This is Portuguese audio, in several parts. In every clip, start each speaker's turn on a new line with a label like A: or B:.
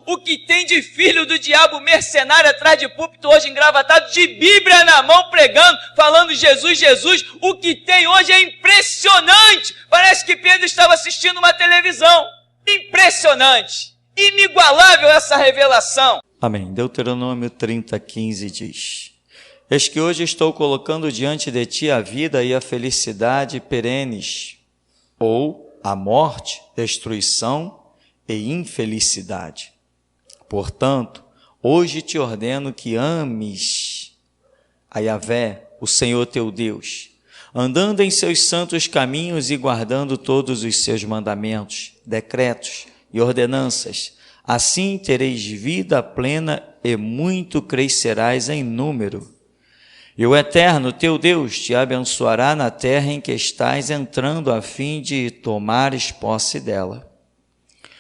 A: o que tem de filho do diabo mercenário atrás de púlpito hoje engravatado, de Bíblia na mão pregando, falando Jesus, Jesus, o que tem hoje é impressionante. Parece que Pedro estava assistindo uma televisão. Impressionante, inigualável essa revelação.
B: Amém. Deuteronômio 30:15 diz: Eis que hoje estou colocando diante de ti a vida e a felicidade perenes, ou a morte, destruição e infelicidade. Portanto, hoje te ordeno que ames a Yahvé, o Senhor teu Deus, andando em seus santos caminhos e guardando todos os seus mandamentos, decretos e ordenanças. Assim tereis vida plena e muito crescerás em número. E o Eterno teu Deus te abençoará na terra em que estás entrando, a fim de tomares posse dela.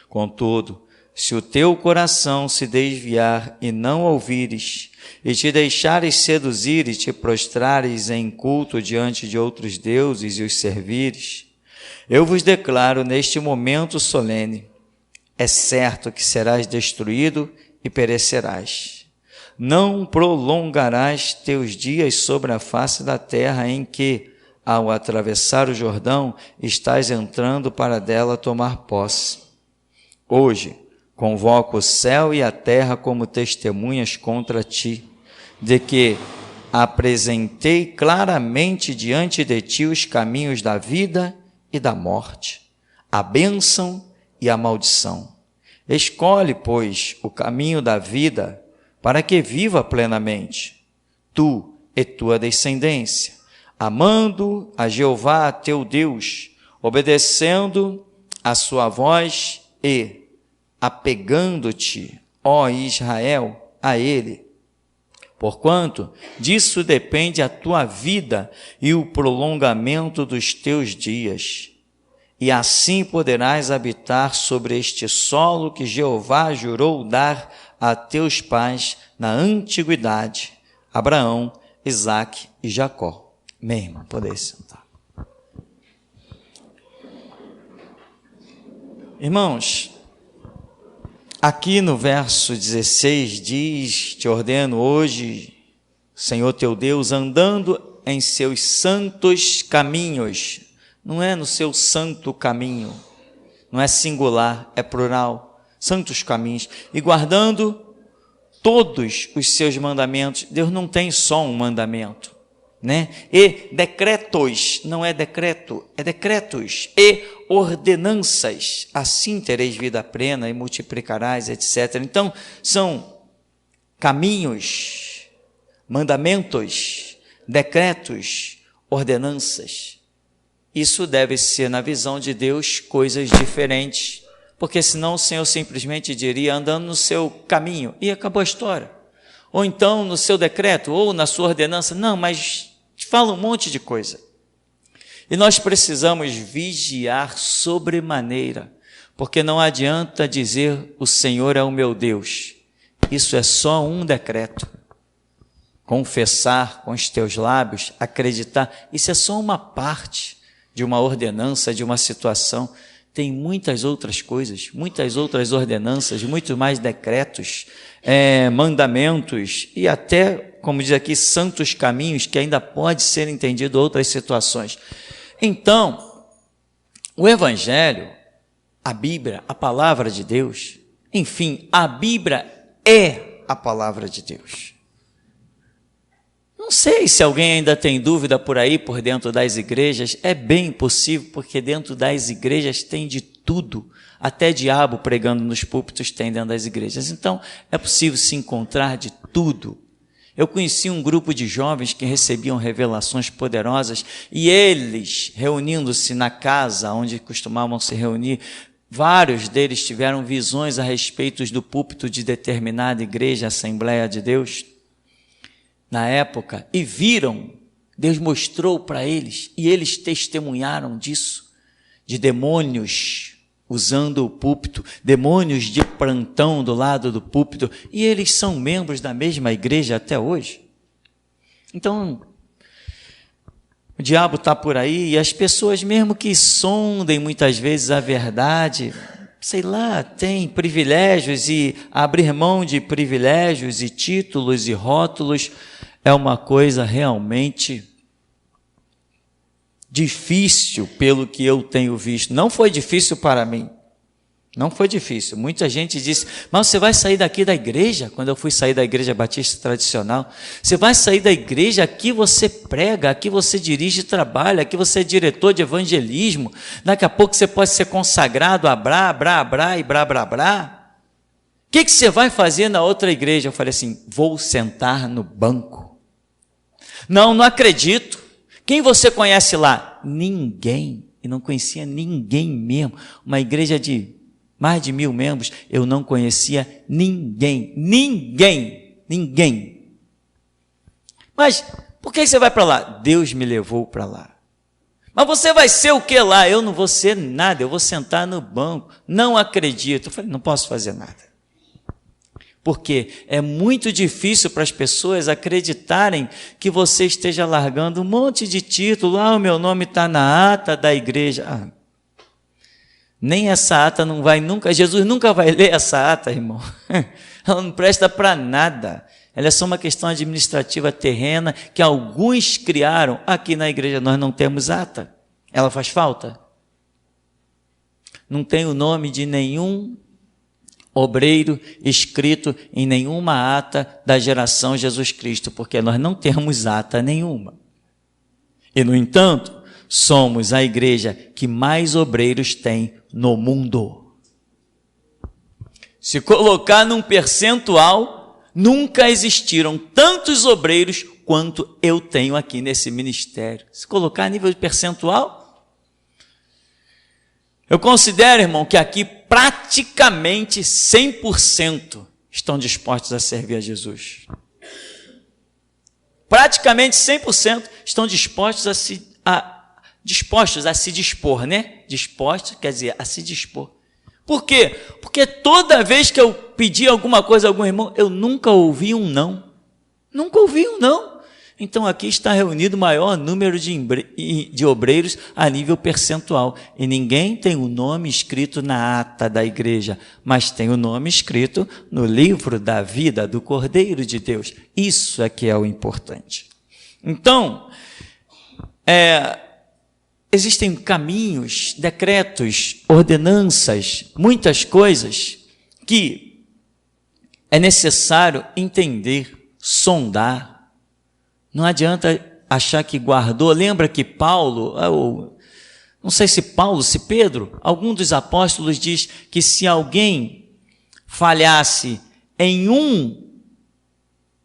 B: Contudo, se o teu coração se desviar e não ouvires, e te deixares seduzir e te prostrares em culto diante de outros deuses e os servires, eu vos declaro neste momento solene: é certo que serás destruído e perecerás. Não prolongarás teus dias sobre a face da terra em que, ao atravessar o Jordão, estás entrando para dela tomar posse. Hoje, convoco o céu e a terra como testemunhas contra ti, de que apresentei claramente diante de ti os caminhos da vida e da morte, a bênção e a maldição. Escolhe, pois, o caminho da vida, para que viva plenamente, tu e tua descendência, amando a Jeová teu Deus, obedecendo a sua voz e apegando-te, ó Israel, a ele. Porquanto disso depende a tua vida e o prolongamento dos teus dias. E assim poderás habitar sobre este solo que Jeová jurou dar a teus pais na antiguidade, Abraão, Isaque e Jacó. Amém, irmão? Podem sentar. Irmãos, aqui no verso 16 diz: te ordeno hoje, Senhor teu Deus, andando em seus santos caminhos. Não é no seu santo caminho, não é singular, é plural, santos caminhos, e guardando todos os seus mandamentos. Deus não tem só um mandamento, né? E decretos, não é decreto, é decretos, e ordenanças, assim tereis vida plena e multiplicarás, etc. Então, são caminhos, mandamentos, decretos, ordenanças. Isso deve ser, na visão de Deus, coisas diferentes, porque senão o Senhor simplesmente diria andando no seu caminho e acabou a história. Ou então no seu decreto, ou na sua ordenança. Não, mas te fala um monte de coisa. E nós precisamos vigiar sobremaneira, porque não adianta dizer o Senhor é o meu Deus. Isso é só um decreto. Confessar com os teus lábios, acreditar, isso é só uma parte de uma ordenança, de uma situação. Tem muitas outras coisas, muitas outras ordenanças, muito mais decretos, mandamentos e até, como diz aqui, santos caminhos que ainda pode ser entendido outras situações. Então, o Evangelho, a Bíblia, a palavra de Deus, enfim, a Bíblia é a palavra de Deus. Não sei se alguém ainda tem dúvida por aí, por dentro das igrejas. É bem possível, porque dentro das igrejas tem de tudo. Até diabo pregando nos púlpitos tem dentro das igrejas. Então, é possível se encontrar de tudo. Eu conheci um grupo de jovens que recebiam revelações poderosas e eles, reunindo-se na casa onde costumavam se reunir, vários deles tiveram visões a respeito do púlpito de determinada igreja, Assembleia de Deus, na época, e viram, Deus mostrou para eles, e eles testemunharam disso, de demônios usando o púlpito, demônios de plantão do lado do púlpito, e eles são membros da mesma igreja até hoje. Então, o diabo está por aí, e as pessoas, mesmo que sondem muitas vezes a verdade, sei lá, tem privilégios e abrir mão de privilégios e títulos e rótulos é uma coisa realmente difícil pelo que eu tenho visto. Não foi difícil para mim. Não foi difícil. Muita gente disse, mas você vai sair daqui da igreja? Quando eu fui sair da igreja batista tradicional, você vai sair da igreja, aqui você prega, aqui você dirige trabalho, aqui você é diretor de evangelismo, daqui a pouco você pode ser consagrado a brá, brá, brá e brá, brá, brá. O que você vai fazer na outra igreja? Eu falei assim, vou sentar no banco. Não acredito. Quem você conhece lá? Ninguém. E não conhecia ninguém mesmo. Uma igreja de mais de 1000 membros, eu não conhecia ninguém. Mas por que você vai para lá? Deus me levou para lá. Mas você vai ser o que lá? Eu não vou ser nada, eu vou sentar no banco. Não acredito. Eu falei, não posso fazer nada. Porque é muito difícil para as pessoas acreditarem que você esteja largando um monte de título. O meu nome está na ata da igreja. Nem essa ata não vai nunca, Jesus nunca vai ler essa ata, irmão. Ela não presta para nada. Ela é só uma questão administrativa terrena que alguns criaram. Aqui na igreja nós não temos ata. Ela faz falta. Não tem o nome de nenhum obreiro escrito em nenhuma ata da geração Jesus Cristo, porque nós não temos ata nenhuma. E, no entanto, somos a igreja que mais obreiros tem no mundo. Se colocar num percentual, nunca existiram tantos obreiros quanto eu tenho aqui nesse ministério. Se colocar a nível de percentual, eu considero, irmão, que aqui praticamente 100% estão dispostos a servir a Jesus. Praticamente 100% estão dispostos a se dispor, né? Dispostos quer dizer a se dispor. Por quê? Porque toda vez que eu pedi alguma coisa a algum irmão, eu nunca ouvi um não. Nunca ouvi um não. Então aqui está reunido o maior número de obreiros a nível percentual. E ninguém tem o nome escrito na ata da igreja, mas tem o nome escrito no livro da vida do Cordeiro de Deus. Isso é que é o importante. Então, existem caminhos, decretos, ordenanças, muitas coisas que é necessário entender, sondar. Não adianta achar que guardou. Lembra que Paulo, não sei se Paulo, se Pedro, algum dos apóstolos diz que se alguém falhasse em um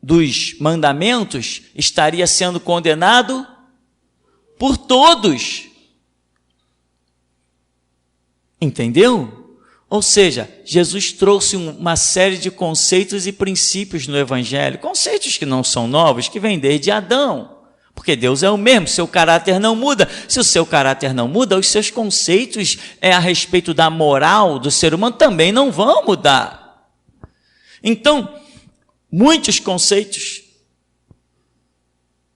B: dos mandamentos, estaria sendo condenado por todos. Entendeu? Ou seja, Jesus trouxe uma série de conceitos e princípios no Evangelho, conceitos que não são novos, que vêm desde Adão, porque Deus é o mesmo, seu caráter não muda. Se o seu caráter não muda, os seus conceitos a respeito da moral do ser humano também não vão mudar. Então, muitos conceitos.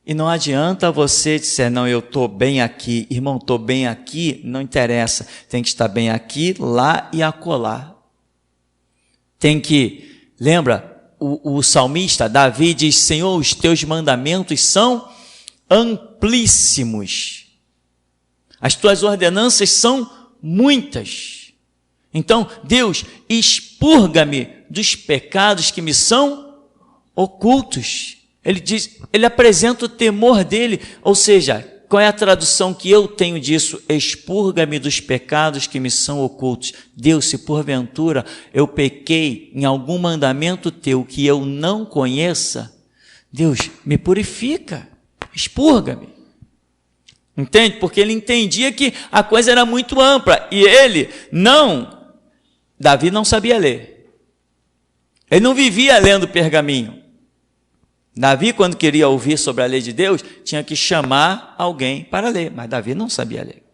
B: E não adianta você dizer, não, eu estou bem aqui. Irmão, estou bem aqui, não interessa. Tem que estar bem aqui, lá e acolá. Tem que, lembra, o salmista Davi diz, Senhor, os teus mandamentos são amplíssimos. As tuas ordenanças são muitas. Então, Deus, expurga-me dos pecados que me são ocultos. Ele diz, ele apresenta o temor dele, ou seja, qual é a tradução que eu tenho disso? Expurga-me dos pecados que me são ocultos. Deus, se porventura eu pequei em algum mandamento teu que eu não conheça, Deus, me purifica, expurga-me. Entende? Porque ele entendia que a coisa era muito ampla, e Davi não sabia ler. Ele não vivia lendo pergaminho. Davi, quando queria ouvir sobre a lei de Deus, tinha que chamar alguém para ler, mas Davi não sabia ler.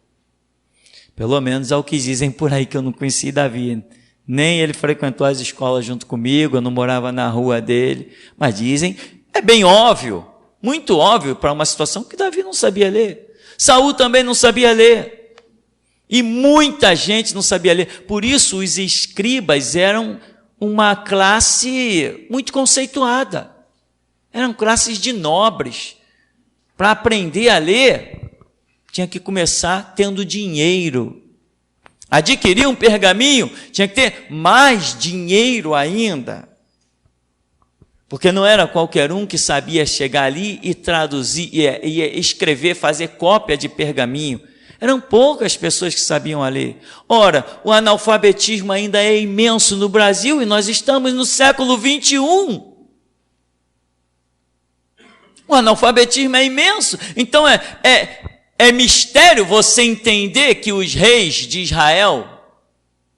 B: Pelo menos é o que dizem por aí, que eu não conheci Davi. Nem ele frequentou as escolas junto comigo, eu não morava na rua dele, mas dizem, é bem óbvio, muito óbvio para uma situação que Davi não sabia ler. Saul também não sabia ler. E muita gente não sabia ler. Por isso, os escribas eram uma classe muito conceituada. Eram classes de nobres. Para aprender a ler, tinha que começar tendo dinheiro. Adquirir um pergaminho, tinha que ter mais dinheiro ainda. Porque não era qualquer um que sabia chegar ali e traduzir, e escrever, fazer cópia de pergaminho. Eram poucas pessoas que sabiam ler. Ora, o analfabetismo ainda é imenso no Brasil e nós estamos no século 21. O analfabetismo é imenso. Então é mistério você entender que os reis de Israel,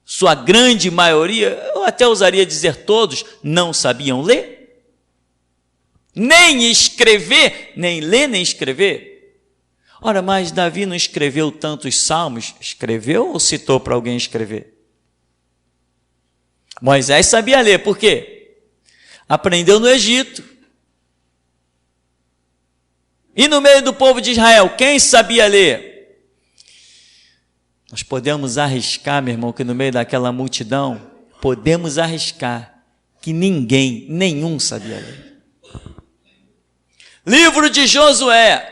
B: sua grande maioria, eu até ousaria dizer todos, não sabiam ler. Nem escrever, nem ler, nem escrever. Ora, mas Davi não escreveu tantos salmos? Escreveu ou citou para alguém escrever? Moisés sabia ler, por quê? Aprendeu no Egito. E no meio do povo de Israel, quem sabia ler? Nós podemos arriscar, meu irmão, que no meio daquela multidão, podemos arriscar que nenhum sabia ler. Livro de Josué.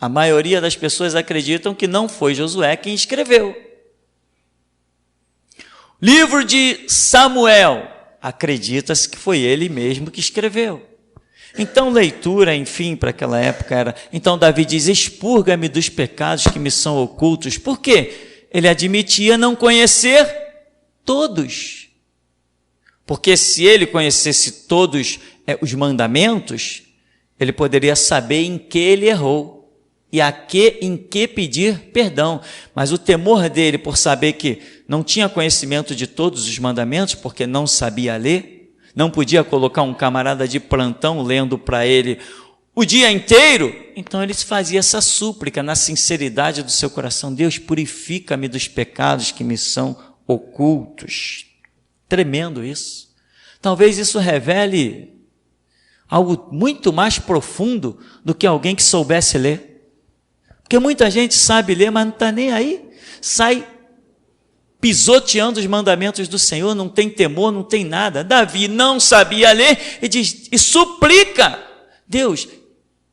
B: A maioria das pessoas acreditam que não foi Josué quem escreveu. Livro de Samuel. Acredita-se que foi ele mesmo que escreveu. Então, leitura, enfim, para aquela época era... Então, Davi diz, expurga-me dos pecados que me são ocultos. Por quê? Ele admitia não conhecer todos. Porque se ele conhecesse todos os mandamentos, ele poderia saber em que ele errou e em que pedir perdão. Mas o temor dele por saber que não tinha conhecimento de todos os mandamentos, porque não sabia ler, não podia colocar um camarada de plantão lendo para ele o dia inteiro, então ele fazia essa súplica na sinceridade do seu coração: Deus, purifica-me dos pecados que me são ocultos. Tremendo isso. Talvez isso revele algo muito mais profundo do que alguém que soubesse ler. Porque muita gente sabe ler, mas não está nem aí. Sai pisoteando os mandamentos do Senhor, não tem temor, não tem nada. Davi não sabia ler e diz, e suplica: Deus,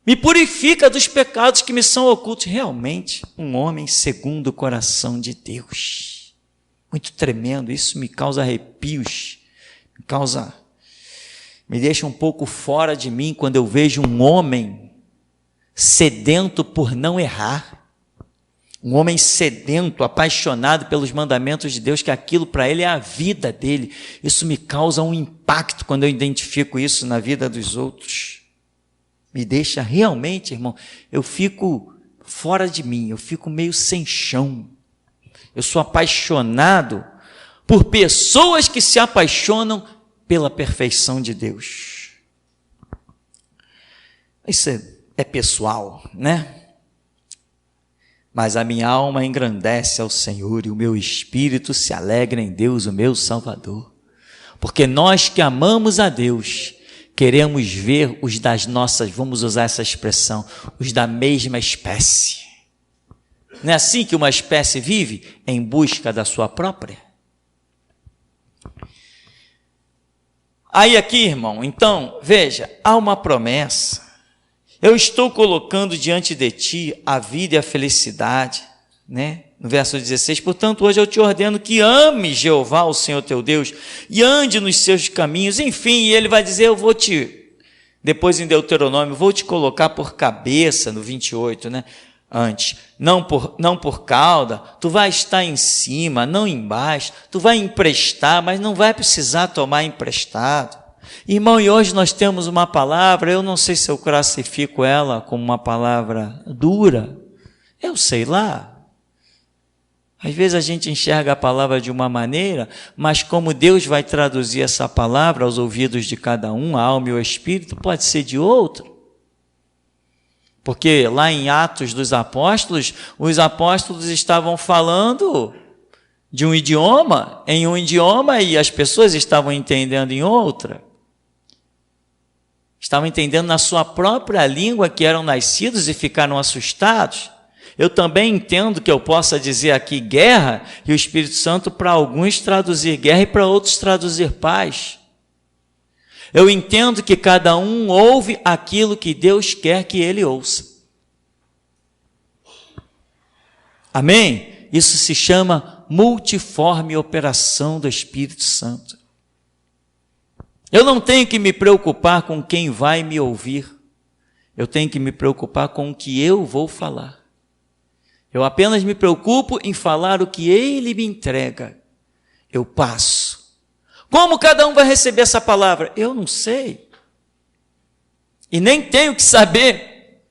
B: me purifica dos pecados que me são ocultos. Realmente, um homem segundo o coração de Deus. Muito tremendo, isso me causa arrepios, me deixa um pouco fora de mim quando eu vejo um homem sedento por não errar. Um homem sedento, apaixonado pelos mandamentos de Deus, que aquilo para ele é a vida dele. Isso me causa um impacto quando eu identifico isso na vida dos outros. Me deixa realmente, irmão, eu fico fora de mim, eu fico meio sem chão. Eu sou apaixonado por pessoas que se apaixonam pela perfeição de Deus. Isso é pessoal, né? Mas a minha alma engrandece ao Senhor e o meu espírito se alegra em Deus, o meu Salvador. Porque nós que amamos a Deus, queremos ver os das nossas, vamos usar essa expressão, os da mesma espécie. Não é assim que uma espécie vive? Em busca da sua própria? Aí aqui, irmão, então, veja, há uma promessa. Eu estou colocando diante de ti a vida e a felicidade, né? No verso 16, portanto, hoje eu te ordeno que ame Jeová, o Senhor teu Deus, e ande nos seus caminhos. Enfim, e ele vai dizer, eu vou te, depois em Deuteronômio, vou te colocar por cabeça, no 28, né? Antes, não por cauda, tu vai estar em cima, não embaixo, tu vai emprestar, mas não vai precisar tomar emprestado. Irmão, e hoje nós temos uma palavra, eu não sei se eu classifico ela como uma palavra dura, eu sei lá. Às vezes a gente enxerga a palavra de uma maneira, mas como Deus vai traduzir essa palavra aos ouvidos de cada um, a alma e o espírito, pode ser de outro. Porque lá em Atos dos Apóstolos, os apóstolos estavam falando de um idioma, em um idioma, e as pessoas estavam entendendo em outra. Estavam entendendo na sua própria língua, que eram nascidos e ficaram assustados. Eu também entendo que eu possa dizer aqui guerra, e o Espírito Santo para alguns traduzir guerra e para outros traduzir paz. Eu entendo que cada um ouve aquilo que Deus quer que ele ouça. Amém? Isso se chama multiforme operação do Espírito Santo. Eu não tenho que me preocupar com quem vai me ouvir. Eu tenho que me preocupar com o que eu vou falar. Eu apenas me preocupo em falar o que Ele me entrega. Eu passo. Como cada um vai receber essa palavra? Eu não sei. E nem tenho que saber,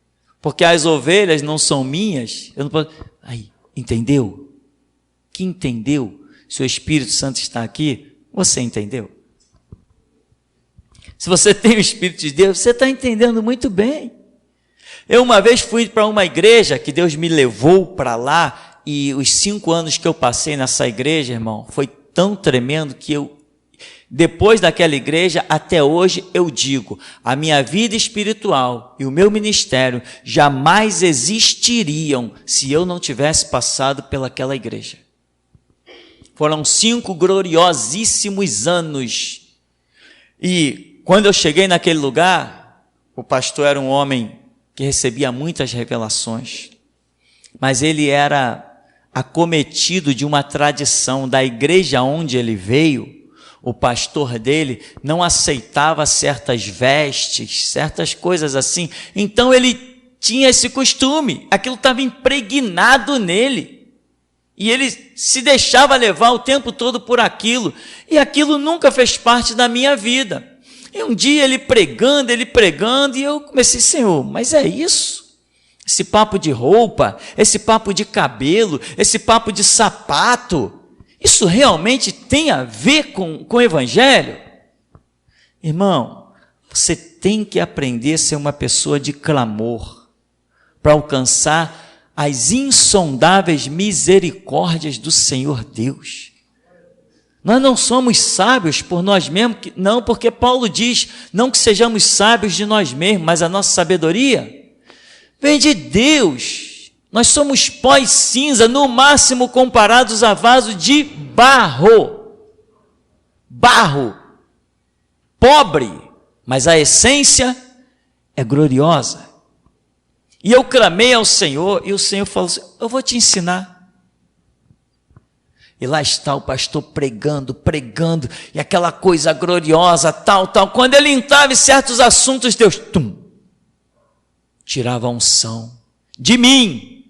B: porque as ovelhas não são minhas. Eu não posso... Aí, entendeu? Que entendeu? Se o Espírito Santo está aqui, você entendeu? Se você tem o Espírito de Deus, você está entendendo muito bem. Eu uma vez fui para uma igreja, que Deus me levou para lá, e os 5 anos que eu passei nessa igreja, irmão, foi tão tremendo que depois daquela igreja, até hoje, eu digo, a minha vida espiritual e o meu ministério jamais existiriam se eu não tivesse passado pelaquela igreja. Foram 5 gloriosíssimos anos. E quando eu cheguei naquele lugar, o pastor era um homem que recebia muitas revelações, mas ele era acometido de uma tradição da igreja onde ele veio. O pastor dele não aceitava certas vestes, certas coisas assim, então ele tinha esse costume, aquilo estava impregnado nele, e ele se deixava levar o tempo todo por aquilo, e aquilo nunca fez parte da minha vida. E um dia ele pregando, e eu comecei, Senhor, mas é isso? Esse papo de roupa, esse papo de cabelo, esse papo de sapato, isso realmente tem a ver com o Evangelho? Irmão, você tem que aprender a ser uma pessoa de clamor, para alcançar as insondáveis misericórdias do Senhor Deus. Nós não somos sábios por nós mesmos, não, porque Paulo diz, não que sejamos sábios de nós mesmos, mas a nossa sabedoria vem de Deus. Nós somos pó e cinza, no máximo comparados a vaso de barro. Barro, pobre, mas a essência é gloriosa. E eu clamei ao Senhor, e o Senhor falou assim, eu vou te ensinar. E lá está o pastor pregando, e aquela coisa gloriosa, tal. Quando ele entrava em certos assuntos, Deus, tirava a unção de mim.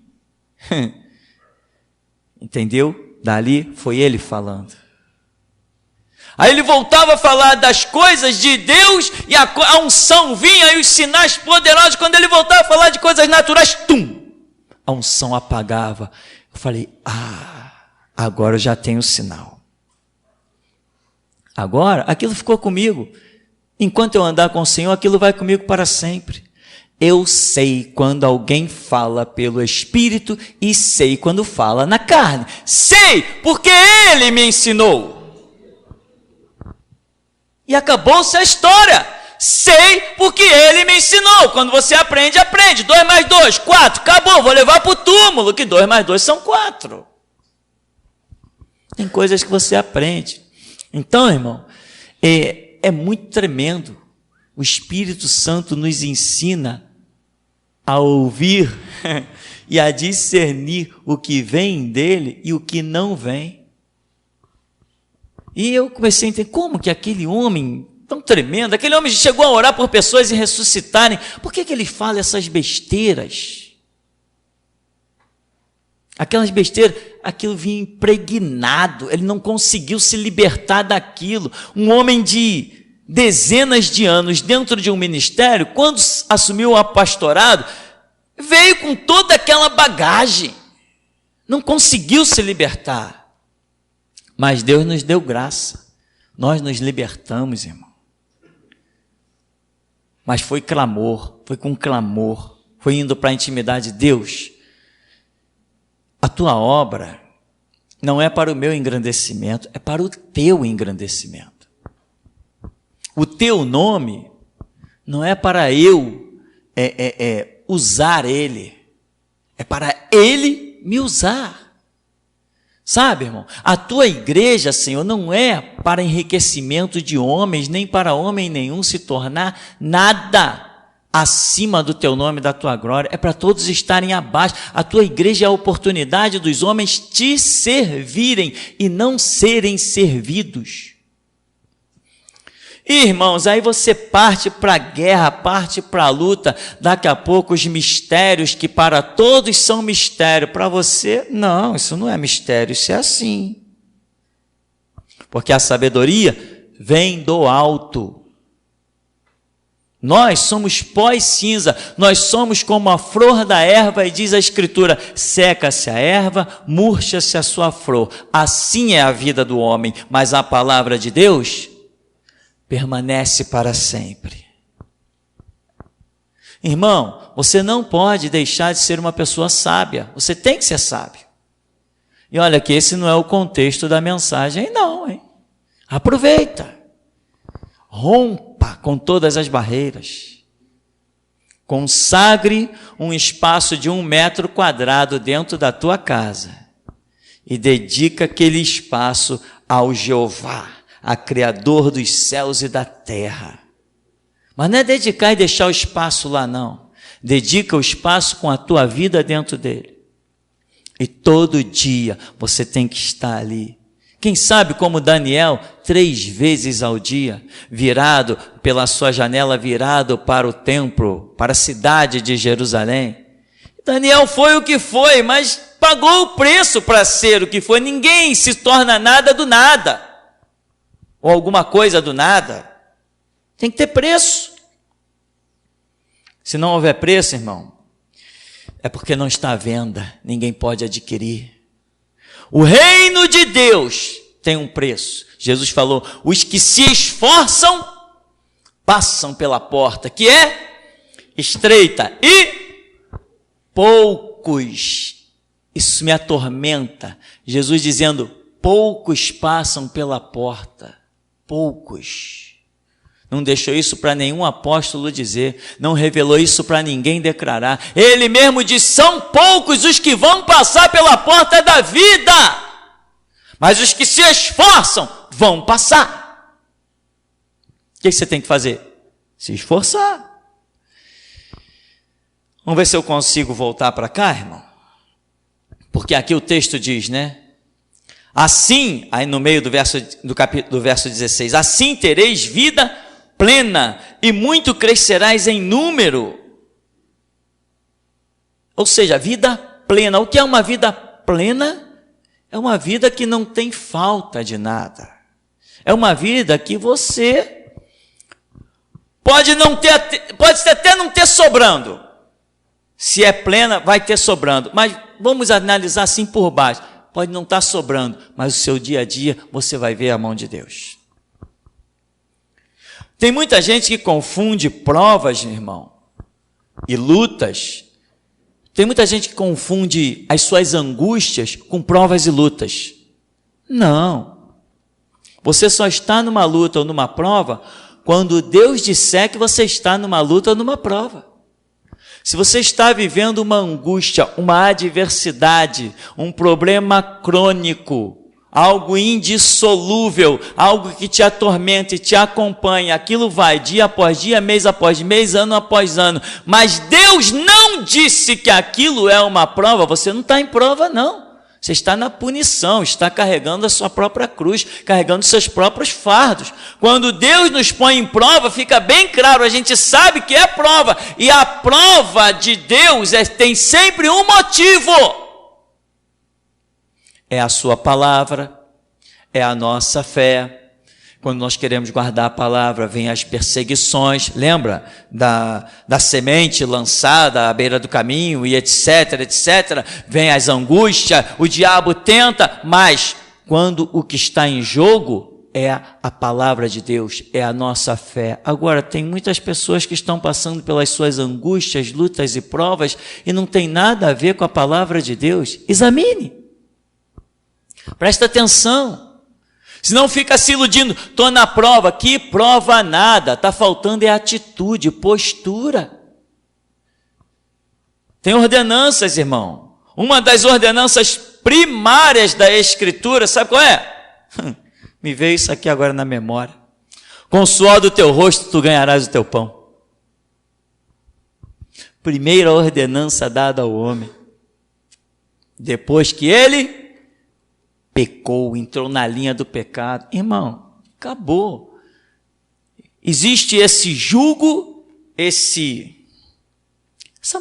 B: Entendeu? Dali foi ele falando. Aí ele voltava a falar das coisas de Deus, e a unção vinha, e os sinais poderosos. Quando ele voltava a falar de coisas naturais, a unção apagava. Eu falei, agora eu já tenho o sinal. Agora, aquilo ficou comigo. Enquanto eu andar com o Senhor, aquilo vai comigo para sempre. Eu sei quando alguém fala pelo Espírito e sei quando fala na carne. Sei, porque Ele me ensinou. E acabou-se a história. Sei, porque Ele me ensinou. Quando você aprende. 2 mais 2, 4. Acabou, vou levar para o túmulo, que 2 mais 2 são 4. Tem coisas que você aprende. Então, irmão, é muito tremendo. O Espírito Santo nos ensina a ouvir e a discernir o que vem dele e o que não vem. E eu comecei a entender como que aquele homem tão tremendo, aquele homem chegou a orar por pessoas e ressuscitarem. Por que ele fala essas besteiras? Aquelas besteiras, aquilo vinha impregnado, ele não conseguiu se libertar daquilo. Um homem de dezenas de anos dentro de um ministério, quando assumiu o pastorado, veio com toda aquela bagagem, não conseguiu se libertar. Mas Deus nos deu graça, nós nos libertamos, irmão. Mas foi clamor, foi com clamor, foi indo para a intimidade de Deus. A tua obra não é para o meu engrandecimento, é para o teu engrandecimento. O teu nome não é para eu usar ele, é para Ele me usar. Sabe, irmão, a tua igreja, Senhor, não é para enriquecimento de homens, nem para homem nenhum se tornar nada acima do teu nome e da tua glória, é para todos estarem abaixo. A tua igreja é a oportunidade dos homens te servirem e não serem servidos. Irmãos, aí você parte para a guerra, parte para a luta, daqui a pouco os mistérios que para todos são mistério, para você, não, isso não é mistério, isso é assim. Porque a sabedoria vem do alto. Nós somos pó e cinza, nós somos como a flor da erva, e diz a Escritura, seca-se a erva, murcha-se a sua flor. Assim é a vida do homem, mas a palavra de Deus permanece para sempre. Irmão, você não pode deixar de ser uma pessoa sábia, você tem que ser sábio. E olha que esse não é o contexto da mensagem, não, hein? Aproveita, rompa com todas as barreiras, consagre um espaço de 1 metro quadrado dentro da tua casa e dedica aquele espaço ao Jeová, a Criador dos céus e da terra. Mas não é dedicar e deixar o espaço lá, não. Dedica o espaço com a tua vida dentro dele. E todo dia você tem que estar ali. Quem sabe como Daniel, 3 vezes ao dia, virado pela sua janela, virado para o templo, para a cidade de Jerusalém. Daniel foi o que foi, mas pagou o preço para ser o que foi. Ninguém se torna nada do nada. Ou alguma coisa do nada, tem que ter preço. Se não houver preço, irmão, é porque não está à venda, ninguém pode adquirir. O reino de Deus tem um preço. Jesus falou, os que se esforçam, passam pela porta, que é estreita, e poucos, isso me atormenta, Jesus dizendo, poucos passam pela porta. Poucos. Não deixou isso para nenhum apóstolo dizer, não revelou isso para ninguém declarar. Ele mesmo disse, são poucos os que vão passar pela porta da vida, mas os que se esforçam vão passar. O que você tem que fazer? Se esforçar. Vamos ver se eu consigo voltar para cá, irmão. Porque aqui o texto diz, né? Assim, aí no meio do verso 16, assim tereis vida plena e muito crescerás em número. Ou seja, vida plena. O que é uma vida plena? É uma vida que não tem falta de nada. É uma vida que você pode até não ter sobrando. Se é plena, vai ter sobrando. Mas vamos analisar assim por baixo. Pode não estar sobrando, mas o seu dia a dia você vai ver a mão de Deus. Tem muita gente que confunde provas, irmão, e lutas. Tem muita gente que confunde as suas angústias com provas e lutas. Não. Você só está numa luta ou numa prova quando Deus disser que você está numa luta ou numa prova. Se você está vivendo uma angústia, uma adversidade, um problema crônico, algo indissolúvel, algo que te atormenta e te acompanha, aquilo vai dia após dia, mês após mês, ano após ano, mas Deus não disse que aquilo é uma prova, você não está em prova não. Você está na punição, está carregando a sua própria cruz, carregando seus próprios fardos. Quando Deus nos põe em prova, fica bem claro, a gente sabe que é prova. E a prova de Deus tem sempre um motivo. É a sua palavra, é a nossa fé. Quando nós queremos guardar a palavra, vem as perseguições, lembra da semente lançada à beira do caminho e etc, etc, vem as angústias, o diabo tenta, mas quando o que está em jogo é a palavra de Deus, é a nossa fé. Agora, tem muitas pessoas que estão passando pelas suas angústias, lutas e provas e não tem nada a ver com a palavra de Deus. Examine, presta atenção. Senão fica se iludindo, estou na prova, que prova nada, está faltando é atitude, postura. Tem ordenanças, irmão. Uma das ordenanças primárias da Escritura, sabe qual é? Me veio isso aqui agora na memória. Com o suor do teu rosto tu ganharás o teu pão. Primeira ordenança dada ao homem. Depois que ele pecou, entrou na linha do pecado. Irmão, acabou. Existe esse jugo, essa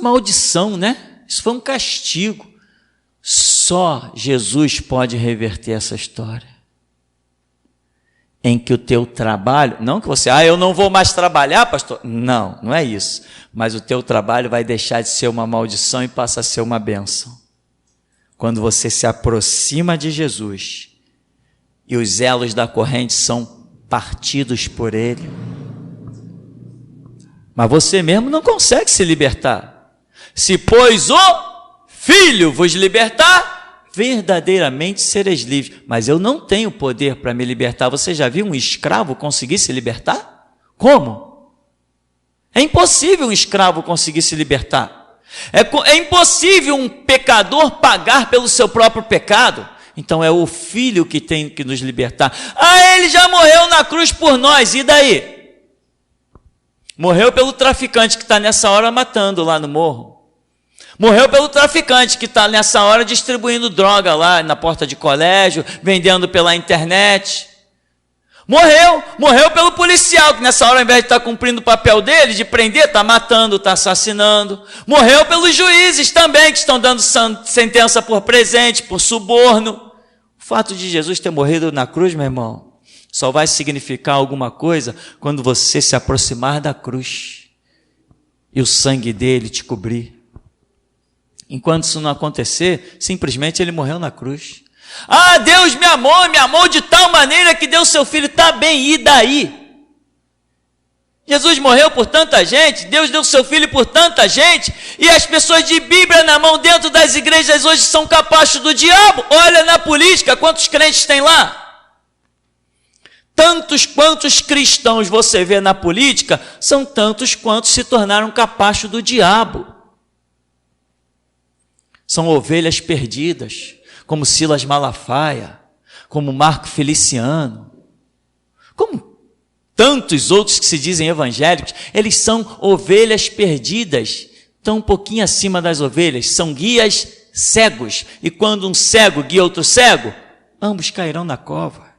B: maldição, né? Isso foi um castigo. Só Jesus pode reverter essa história. Em que o teu trabalho, não que você, eu não vou mais trabalhar, pastor. Não, não é isso. Mas o teu trabalho vai deixar de ser uma maldição e passa a ser uma bênção. Quando você se aproxima de Jesus e os elos da corrente são partidos por Ele. Mas você mesmo não consegue se libertar. Se, pois, o Filho vos libertar, verdadeiramente sereis livres. Mas eu não tenho poder para me libertar. Você já viu um escravo conseguir se libertar? Como? É impossível um escravo conseguir se libertar. É impossível um pecador pagar pelo seu próprio pecado. Então é o Filho que tem que nos libertar. Ele já morreu na cruz por nós, e daí? Morreu pelo traficante que está nessa hora matando lá no morro. Morreu pelo traficante que está nessa hora distribuindo droga lá na porta de colégio, vendendo pela internet. Morreu pelo policial que nessa hora, ao invés de estar cumprindo o papel dele, de prender, está matando, está assassinando. Morreu pelos juízes também, que estão dando sentença por presente, por suborno. O fato de Jesus ter morrido na cruz, meu irmão, só vai significar alguma coisa quando você se aproximar da cruz e o sangue dele te cobrir. Enquanto isso não acontecer, simplesmente ele morreu na cruz. Deus me amou de tal maneira que deu seu filho. Tá bem, e daí? Jesus morreu por tanta gente, Deus deu seu filho por tanta gente, e as pessoas de Bíblia na mão dentro das igrejas hoje são capachos do diabo. Olha na política, quantos crentes tem lá? Tantos quantos cristãos você vê na política, são tantos quantos se tornaram capachos do diabo. São ovelhas perdidas, como Silas Malafaia, como Marco Feliciano, como tantos outros que se dizem evangélicos. Eles são ovelhas perdidas, estão um pouquinho acima das ovelhas, são guias cegos, e quando um cego guia outro cego, ambos cairão na cova.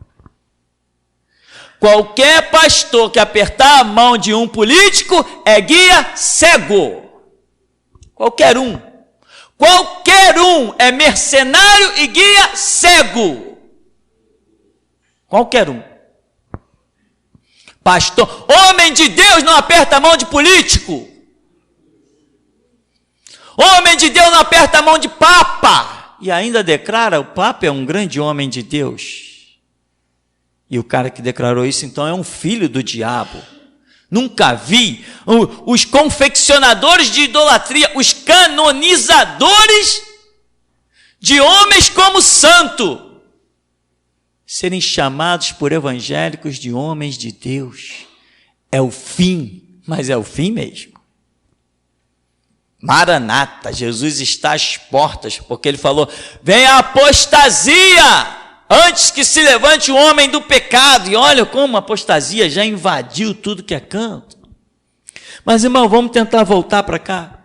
B: Qualquer pastor que apertar a mão de um político é guia cego. Qualquer um é mercenário e guia cego. Qualquer um. Pastor, homem de Deus não aperta a mão de político. Homem de Deus não aperta a mão de papa. E ainda declara, o papa é um grande homem de Deus. E o cara que declarou isso, então, é um filho do diabo. Nunca vi os confeccionadores de idolatria, os canonizadores de homens como santo, serem chamados por evangélicos de homens de Deus. É o fim, mas é o fim mesmo. Maranata, Jesus está às portas, porque ele falou, vem a apostasia, antes que se levante o homem do pecado. E olha como a apostasia já invadiu tudo que é canto. Mas, irmão, vamos tentar voltar para cá.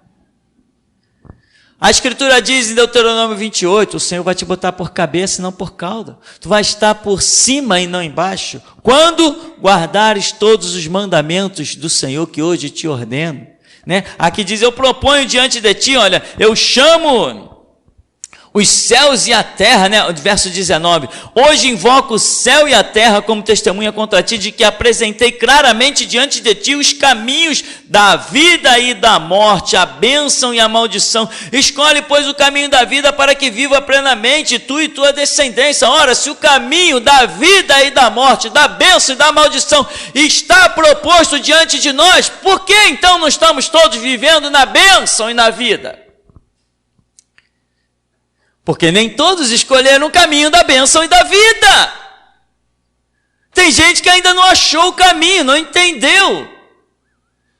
B: A Escritura diz em Deuteronômio 28, o Senhor vai te botar por cabeça e não por cauda. Tu vais estar por cima e não embaixo, quando guardares todos os mandamentos do Senhor que hoje te ordeno. Né? Aqui diz, eu proponho diante de ti, olha, eu chamo os céus e a terra, né? Verso 19, hoje invoco o céu e a terra como testemunha contra ti, de que apresentei claramente diante de ti os caminhos da vida e da morte, a bênção e a maldição. Escolhe, pois, o caminho da vida para que viva plenamente, tu e tua descendência. Ora, se o caminho da vida e da morte, da bênção e da maldição está proposto diante de nós, por que então não estamos todos vivendo na bênção e na vida? Porque nem todos escolheram o caminho da bênção e da vida. Tem gente que ainda não achou o caminho, não entendeu,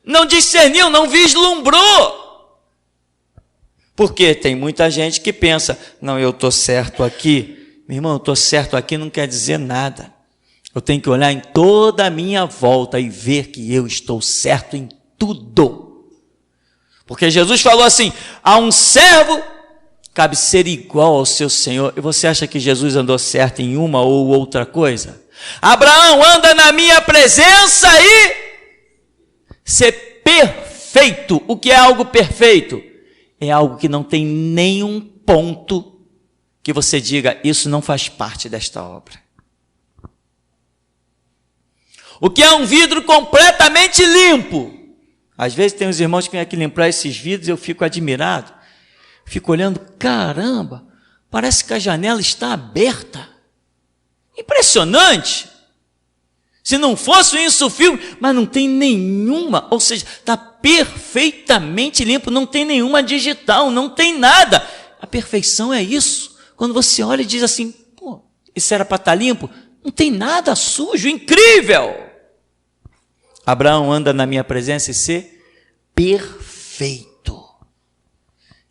B: não discerniu, não vislumbrou. Porque tem muita gente que pensa, não, eu estou certo aqui. Meu irmão, eu estou certo aqui não quer dizer nada. Eu tenho que olhar em toda a minha volta e ver que eu estou certo em tudo. Porque Jesus falou assim, a um servo cabe ser igual ao seu Senhor. E você acha que Jesus andou certo em uma ou outra coisa? Abraão anda na minha presença e ser perfeito. O que é algo perfeito? É algo que não tem nenhum ponto que você diga, isso não faz parte desta obra. O que é um vidro completamente limpo? Às vezes tem uns irmãos que vêm aqui limpar esses vidros e eu fico admirado. Fico olhando, caramba, parece que a janela está aberta. Impressionante. Se não fosse isso o filme, mas não tem nenhuma, ou seja, está perfeitamente limpo, não tem nenhuma digital, não tem nada. A perfeição é isso. Quando você olha e diz assim, pô, isso era para estar limpo? Não tem nada sujo, incrível. Abraão anda na minha presença e ser perfeito.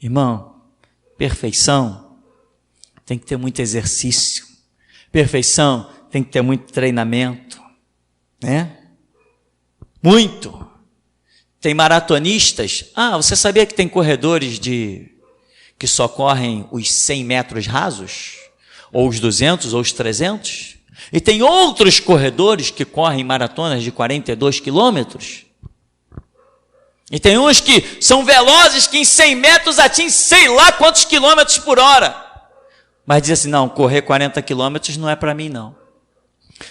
B: Irmão, perfeição tem que ter muito exercício. Perfeição tem que ter muito treinamento, né? Muito. Tem maratonistas. Você sabia que tem corredores que só correm os 100 metros rasos? Ou os 200, ou os 300? E tem outros corredores que correm maratonas de 42 quilômetros. E tem uns que são velozes, que em 100 metros atingem sei lá quantos quilômetros por hora. Mas diz assim, não, correr 40 quilômetros não é para mim não.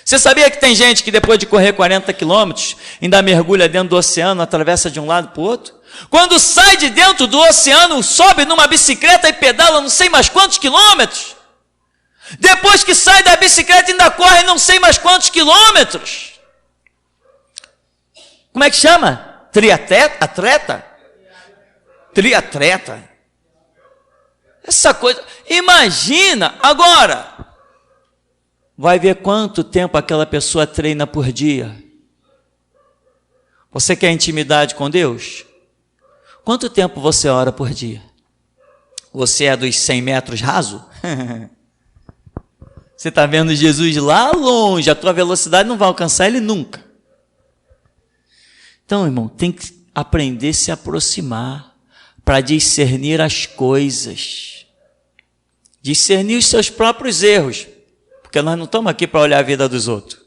B: Você sabia que tem gente que depois de correr 40 quilômetros, ainda mergulha dentro do oceano, atravessa de um lado para o outro? Quando sai de dentro do oceano, sobe numa bicicleta e pedala não sei mais quantos quilômetros. Depois que sai da bicicleta ainda corre não sei mais quantos quilômetros. Como é que chama? Triatleta? Triatleta. Essa coisa, imagina, agora, vai ver quanto tempo aquela pessoa treina por dia. Você quer intimidade com Deus? Quanto tempo você ora por dia? Você é dos 100 metros raso? Você está vendo Jesus lá longe, a tua velocidade não vai alcançar ele nunca. Então, irmão, tem que aprender a se aproximar para discernir as coisas. Discernir os seus próprios erros. Porque nós não estamos aqui para olhar a vida dos outros.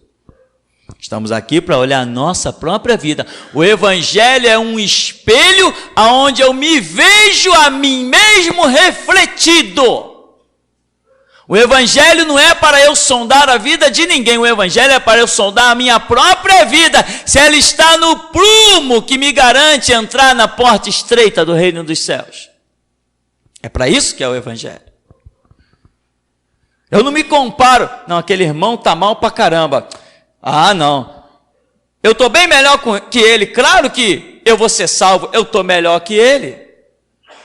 B: Estamos aqui para olhar a nossa própria vida. O Evangelho é um espelho onde eu me vejo a mim mesmo refletido. O Evangelho não é para eu sondar a vida de ninguém. O Evangelho é para eu sondar a minha própria vida. Se ela está no prumo que me garante entrar na porta estreita do reino dos céus. É para isso que é o Evangelho. Eu não me comparo. Não, aquele irmão está mal para caramba. Não. Eu estou bem melhor que ele. Claro que eu vou ser salvo. Eu estou melhor que ele.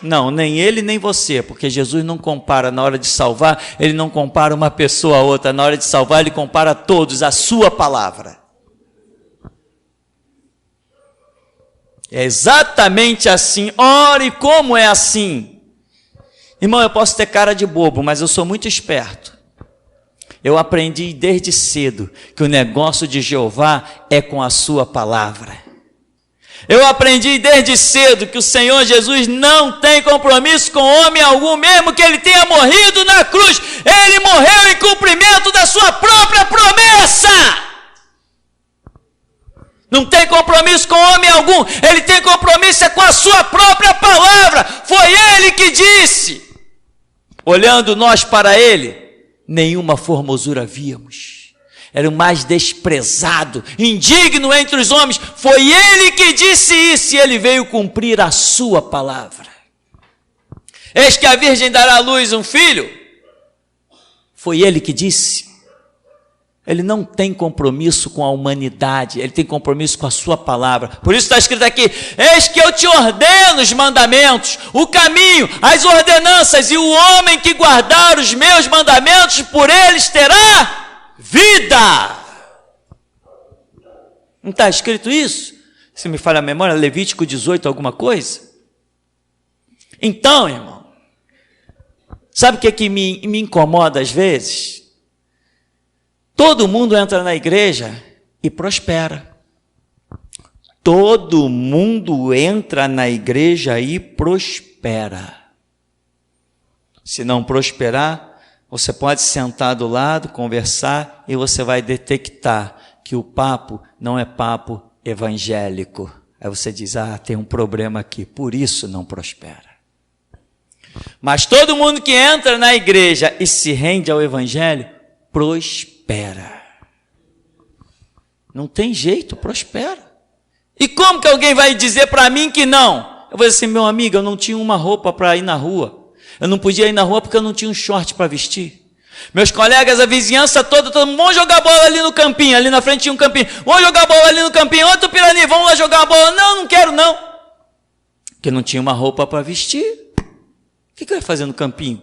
B: Não, nem ele nem você. Porque Jesus não compara na hora de salvar. Ele não compara uma pessoa a outra. Na hora de salvar ele compara todos. A sua palavra. É exatamente assim. Ore como é assim. Irmão, eu posso ter cara de bobo, mas eu sou muito esperto. Eu aprendi desde cedo que o negócio de Jeová é com a sua palavra. Eu aprendi desde cedo que o Senhor Jesus não tem compromisso com homem algum, mesmo que ele tenha morrido na cruz. Ele morreu em cumprimento da sua própria promessa. Não tem compromisso com homem algum. Ele tem compromisso com a sua própria palavra. Foi ele que disse. Olhando nós para ele, nenhuma formosura víamos. Era o mais desprezado, indigno entre os homens. Foi ele que disse isso e ele veio cumprir a sua palavra. Eis que a virgem dará à luz um filho. Foi ele que disse. Ele não tem compromisso com a humanidade, ele tem compromisso com a sua palavra. Por isso está escrito aqui, eis que eu te ordeno os mandamentos, o caminho, as ordenanças, e o homem que guardar os meus mandamentos, por eles terá vida. Não está escrito isso? Se me falha a memória, Levítico 18, alguma coisa? Então, irmão, Sabe o que me incomoda às vezes? Todo mundo entra na igreja e prospera. Todo mundo entra na igreja e prospera. Se não prosperar, você pode sentar do lado, conversar, e você vai detectar que o papo não é papo evangélico. Aí você diz, tem um problema aqui, por isso não prospera. Mas todo mundo que entra na igreja e se rende ao evangelho, prospera. Não tem jeito, prospera. E como que alguém vai dizer para mim que não? Eu vou dizer assim, meu amigo, eu não tinha uma roupa para ir na rua. Eu não podia ir na rua porque eu não tinha um short para vestir. Meus colegas, a vizinhança toda, todo mundo, vamos jogar bola ali no campinho, ali na frente tinha um campinho. Vamos jogar bola ali no campinho. Ô Tupirani, vamos lá jogar bola. Não quero não. Porque não tinha uma roupa para vestir. O que eu ia fazer no campinho?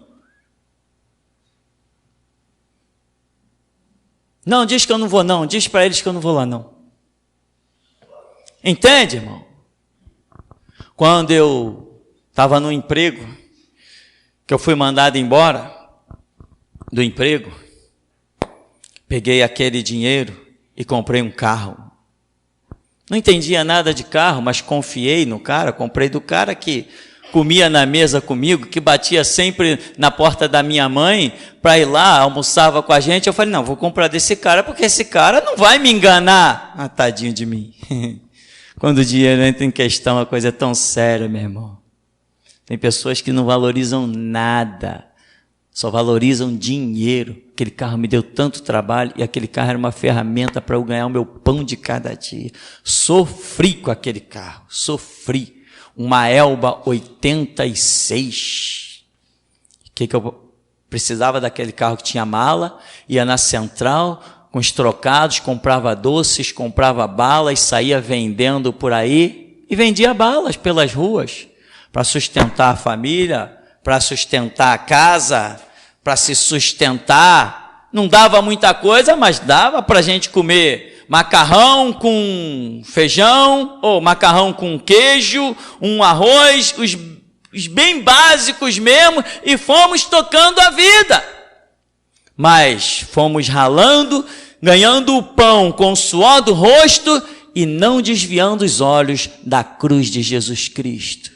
B: Não, diz que eu não vou não. Diz para eles que eu não vou lá não. Entende, irmão? Quando eu estava no emprego, que eu fui mandado embora do emprego, peguei aquele dinheiro e comprei um carro. Não entendia nada de carro, mas confiei no cara, comprei do cara que comia na mesa comigo, que batia sempre na porta da minha mãe para ir lá, almoçava com a gente. Eu falei, não, vou comprar desse cara, porque esse cara não vai me enganar. Tadinho de mim. Quando o dinheiro entra em questão, a coisa é tão séria, meu irmão. Tem pessoas que não valorizam nada, só valorizam dinheiro. Aquele carro me deu tanto trabalho e aquele carro era uma ferramenta para eu ganhar o meu pão de cada dia. Sofri com aquele carro, sofri. Uma Elba 86. Que eu precisava daquele carro que tinha mala, ia na central, com os trocados, comprava doces, comprava balas, saía vendendo por aí e vendia balas pelas ruas para sustentar a família, para sustentar a casa, para se sustentar. Não dava muita coisa, mas dava para a gente comer macarrão com feijão, ou macarrão com queijo, um arroz, os bem básicos mesmo, e fomos tocando a vida. Mas fomos ralando, ganhando o pão com o suor do rosto e não desviando os olhos da cruz de Jesus Cristo.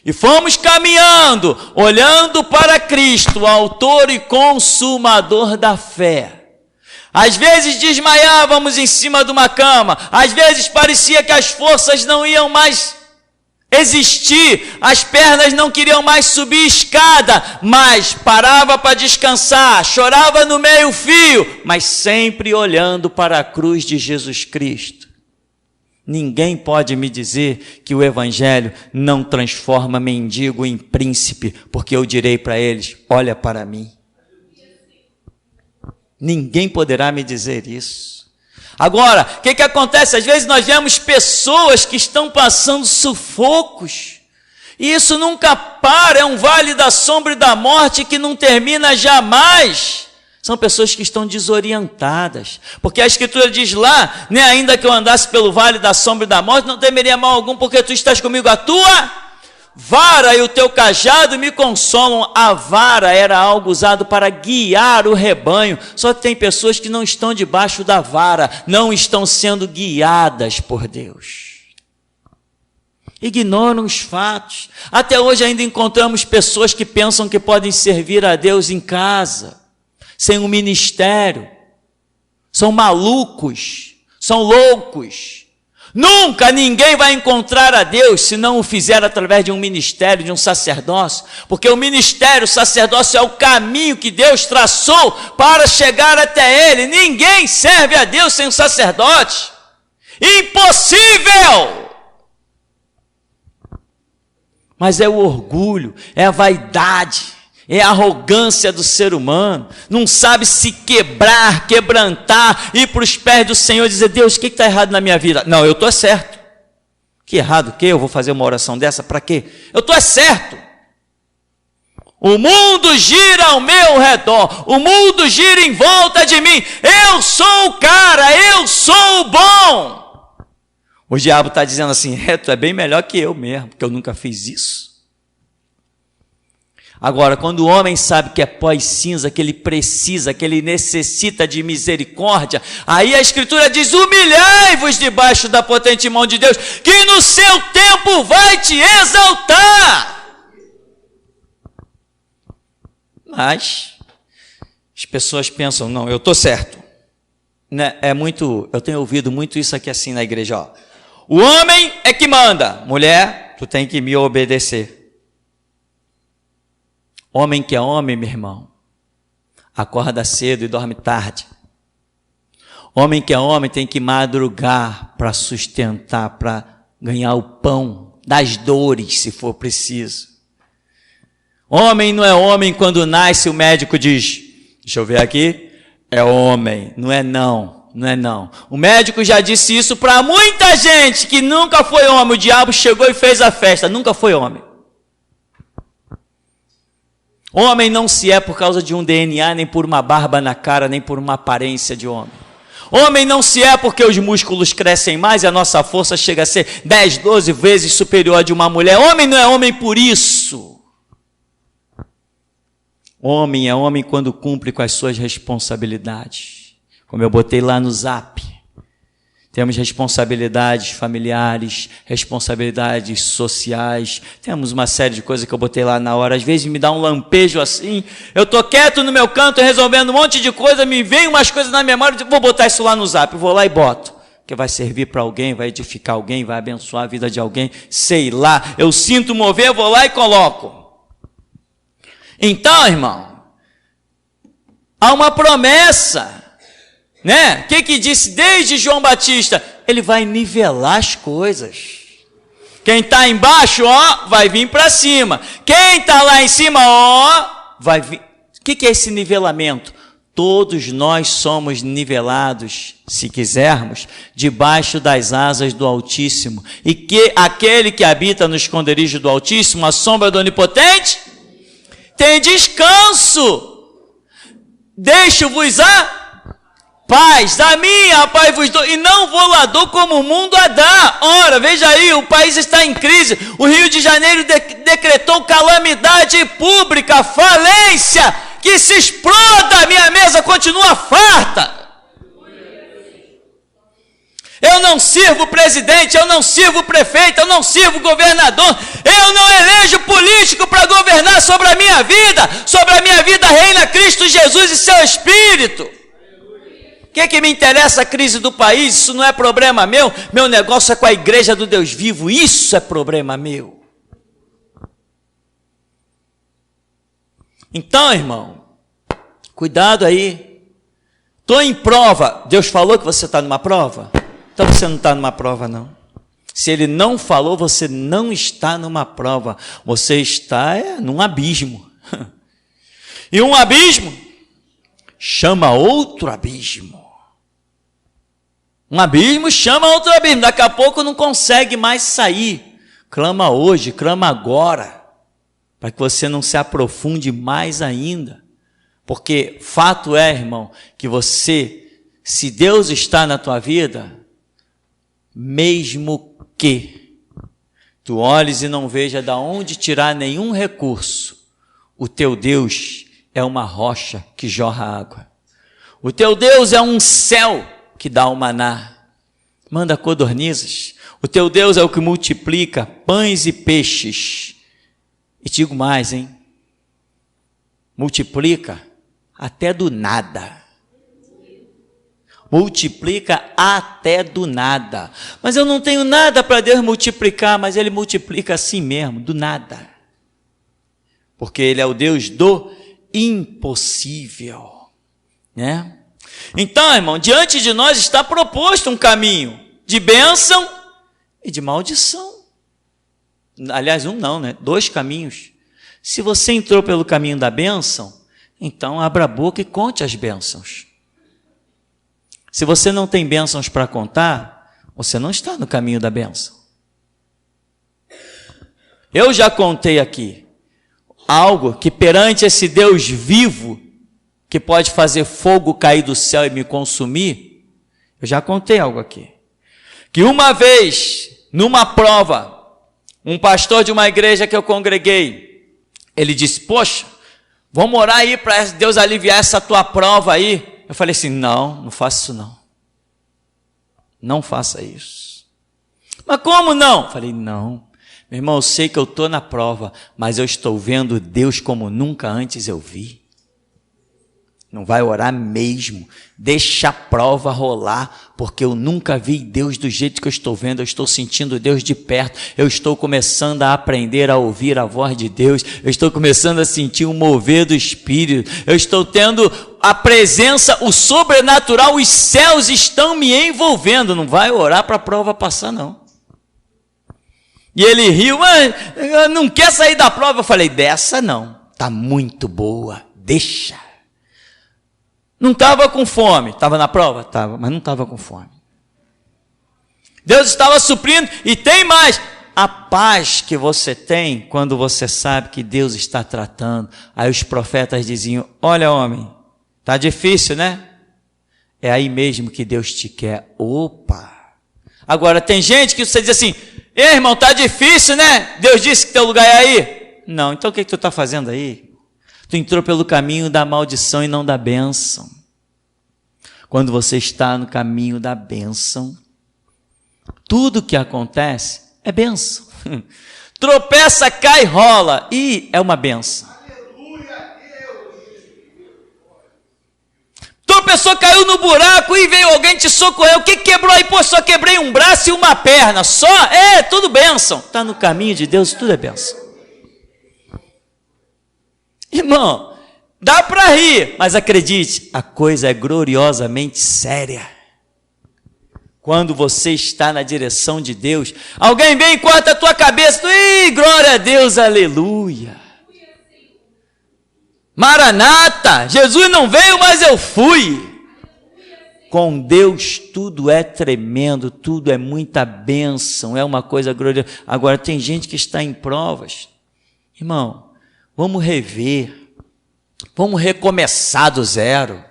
B: E fomos caminhando, olhando para Cristo, o autor e consumador da fé. Às vezes desmaiávamos em cima de uma cama, às vezes parecia que as forças não iam mais existir, as pernas não queriam mais subir escada, mas parava para descansar, chorava no meio fio, mas sempre olhando para a cruz de Jesus Cristo. Ninguém pode me dizer que o evangelho não transforma mendigo em príncipe, porque eu direi para eles, olha para mim. Ninguém poderá me dizer isso. Agora, o que acontece? Às vezes nós vemos pessoas que estão passando sufocos, e isso nunca para, é um vale da sombra e da morte que não termina jamais. São pessoas que estão desorientadas, porque a Escritura diz lá, nem ainda que eu andasse pelo vale da sombra e da morte, não temeria mal algum, porque tu estás comigo, a tua vara e o teu cajado me consolam. A vara era algo usado para guiar o rebanho, só que tem pessoas que não estão debaixo da vara, não estão sendo guiadas por Deus. Ignoram os fatos. Até hoje ainda encontramos pessoas que pensam que podem servir a Deus em casa, sem um ministério. São malucos, são loucos. Nunca ninguém vai encontrar a Deus se não o fizer através de um ministério, de um sacerdócio, porque o ministério, o sacerdócio é o caminho que Deus traçou para chegar até Ele. Ninguém serve a Deus sem um sacerdote. Impossível! Mas é o orgulho, é a vaidade, é a arrogância do ser humano, não sabe se quebrar, quebrantar, ir para os pés do Senhor e dizer, Deus, o que está errado na minha vida? Não, eu estou certo. Que errado o quê? Eu vou fazer uma oração dessa para quê? Eu estou certo. O mundo gira ao meu redor, o mundo gira em volta de mim, eu sou o cara, eu sou o bom. O diabo está dizendo assim, tu é bem melhor que eu mesmo, porque eu nunca fiz isso. Agora, quando o homem sabe que é pó e cinza, que ele precisa, que ele necessita de misericórdia, aí a Escritura diz: humilhai-vos debaixo da potente mão de Deus, que no seu tempo vai te exaltar. Mas as pessoas pensam: não, eu estou certo. Né? Eu tenho ouvido muito isso aqui assim na igreja. Ó. O homem é que manda, mulher, tu tem que me obedecer. Homem que é homem, meu irmão, acorda cedo e dorme tarde. Homem que é homem tem que madrugar para sustentar, para ganhar o pão das dores, se for preciso. Homem não é homem quando nasce, o médico diz: deixa eu ver aqui, é homem, não é não. Não é não. O médico já disse isso para muita gente que nunca foi homem. O diabo chegou e fez a festa, nunca foi homem. Homem não se é por causa de um DNA, nem por uma barba na cara, nem por uma aparência de homem. Homem não se é porque os músculos crescem mais e a nossa força chega a ser 10, 12 vezes superior a de uma mulher. Homem não é homem por isso. Homem é homem quando cumpre com as suas responsabilidades. Como eu botei lá no Zap. Temos responsabilidades familiares, responsabilidades sociais, temos uma série de coisas que eu botei lá na hora. Às vezes me dá um lampejo assim, eu estou quieto no meu canto resolvendo um monte de coisa, me vem umas coisas na memória, vou botar isso lá no Zap, vou lá e boto, que vai servir para alguém, vai edificar alguém, vai abençoar a vida de alguém, sei lá, eu sinto mover, vou lá e coloco. Então, irmão, há uma promessa, né? O que disse desde João Batista? Ele vai nivelar as coisas. Quem está embaixo, ó, vai vir para cima. Quem está lá em cima, ó, vai vir. O que é esse nivelamento? Todos nós somos nivelados, se quisermos, debaixo das asas do Altíssimo. E que aquele que habita no esconderijo do Altíssimo, a sombra do Onipotente, tem descanso. Deixo-vos a paz, da minha paz vos dou, e não vou lá dou como o mundo a dá. Ora, veja aí, o país está em crise, o Rio de Janeiro decretou calamidade pública, falência, que se exploda, minha mesa continua farta. Eu não sirvo presidente, eu não sirvo prefeito, eu não sirvo governador, eu não elejo político para governar sobre a minha vida reina Cristo Jesus e seu Espírito. O que me interessa a crise do país? Isso não é problema meu, meu negócio é com a igreja do Deus vivo, isso é problema meu. Então, irmão, cuidado aí, estou em prova, Deus falou que você está numa prova? Então você não está numa prova não. Se Ele não falou, você não está numa prova, você está num abismo. E um abismo chama outro abismo. Um abismo chama outro abismo, daqui a pouco não consegue mais sair. Clama hoje, clama agora, para que você não se aprofunde mais ainda. Porque fato é, irmão, que você, se Deus está na tua vida, mesmo que tu olhes e não veja de onde tirar nenhum recurso, o teu Deus é uma rocha que jorra água. O teu Deus é um céu que dá o maná, manda codornizes. O teu Deus é o que multiplica pães e peixes. E digo mais, hein? Multiplica até do nada. Multiplica até do nada. Mas eu não tenho nada para Deus multiplicar, mas Ele multiplica assim mesmo, do nada. Porque Ele é o Deus do impossível, né? Então, irmão, diante de nós está proposto um caminho de bênção e de maldição. Aliás, um não, né? 2 caminhos. Se você entrou pelo caminho da bênção, então abra a boca e conte as bênçãos. Se você não tem bênçãos para contar, você não está no caminho da bênção. Eu já contei aqui algo que perante esse Deus vivo, que pode fazer fogo cair do céu e me consumir, eu já contei algo aqui. Que uma vez, numa prova, um pastor de uma igreja que eu congreguei,
A: Ele disse, poxa, vamos orar aí para Deus aliviar essa tua prova aí. Eu falei assim, não faça isso não. Não faça isso. Mas como não? Eu falei, não. Meu irmão, eu sei que eu estou na prova, mas eu estou vendo Deus como nunca antes eu vi. Não vai orar mesmo. Deixa a prova rolar, porque eu nunca vi Deus do jeito que eu estou vendo. Eu estou sentindo Deus de perto. Eu estou começando a aprender a ouvir a voz de Deus. Eu estou começando a sentir o mover do Espírito. Eu estou tendo a presença, o sobrenatural. Os céus estão me envolvendo. Não vai orar para a prova passar, não. E ele riu, mas não quer sair da prova. Eu falei, dessa não. Está muito boa. Deixa. Não estava com fome. Estava na prova? Estava, mas não estava com fome. Deus estava suprindo. E tem mais. A paz que você tem quando você sabe que Deus está tratando. Aí os profetas diziam, olha homem, está difícil, né? É aí mesmo que Deus te quer. Opa! Agora tem gente que você diz assim, ei irmão, está difícil, né? Deus disse que teu lugar é aí. Não, então o que tu está fazendo aí? Tu entrou pelo caminho da maldição e não da bênção. Quando você está no caminho da bênção, tudo que acontece é bênção. Tropeça, cai, rola, e é uma bênção. Tropeçou, caiu no buraco e veio alguém te socorreu. O que quebrou aí? Pô, só quebrei um braço e uma perna. Só? Tudo bênção. Está no caminho de Deus, tudo é bênção. Irmão, dá para rir, mas acredite, a coisa é gloriosamente séria. Quando você está na direção de Deus, alguém vem e corta a tua cabeça, glória a Deus, aleluia. Maranata, Jesus não veio, mas eu fui. Com Deus tudo é tremendo, tudo é muita bênção, é uma coisa gloriosa. Agora tem gente que está em provas, irmão, vamos rever, vamos recomeçar do zero.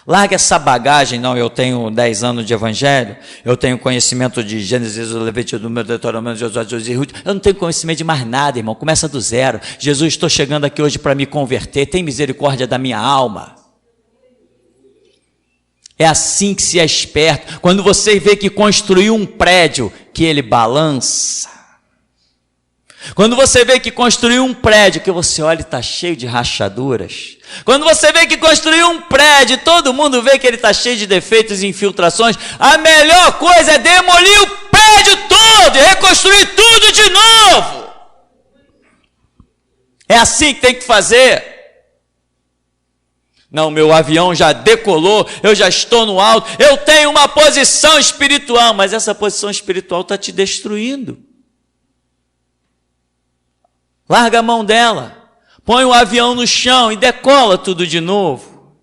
A: Larga essa bagagem, não, eu tenho 10 anos de evangelho, eu tenho conhecimento de Gênesis, Levítico, Número, Deuteronômio, Josué, e Ruth, eu não tenho conhecimento de mais nada, irmão, começa do zero. Jesus, estou chegando aqui hoje para me converter, tem misericórdia da minha alma. É assim que se é esperto, quando você vê que construiu um prédio, que ele balança. Quando você vê que construiu um prédio, que você olha e está cheio de rachaduras. Quando você vê que construiu um prédio, todo mundo vê que ele está cheio de defeitos e infiltrações, a melhor coisa é demolir o prédio todo e reconstruir tudo de novo. É assim que tem que fazer. Não, meu avião já decolou, eu já estou no alto, eu tenho uma posição espiritual, mas essa posição espiritual está te destruindo. Larga a mão dela, põe o avião no chão e decola tudo de novo.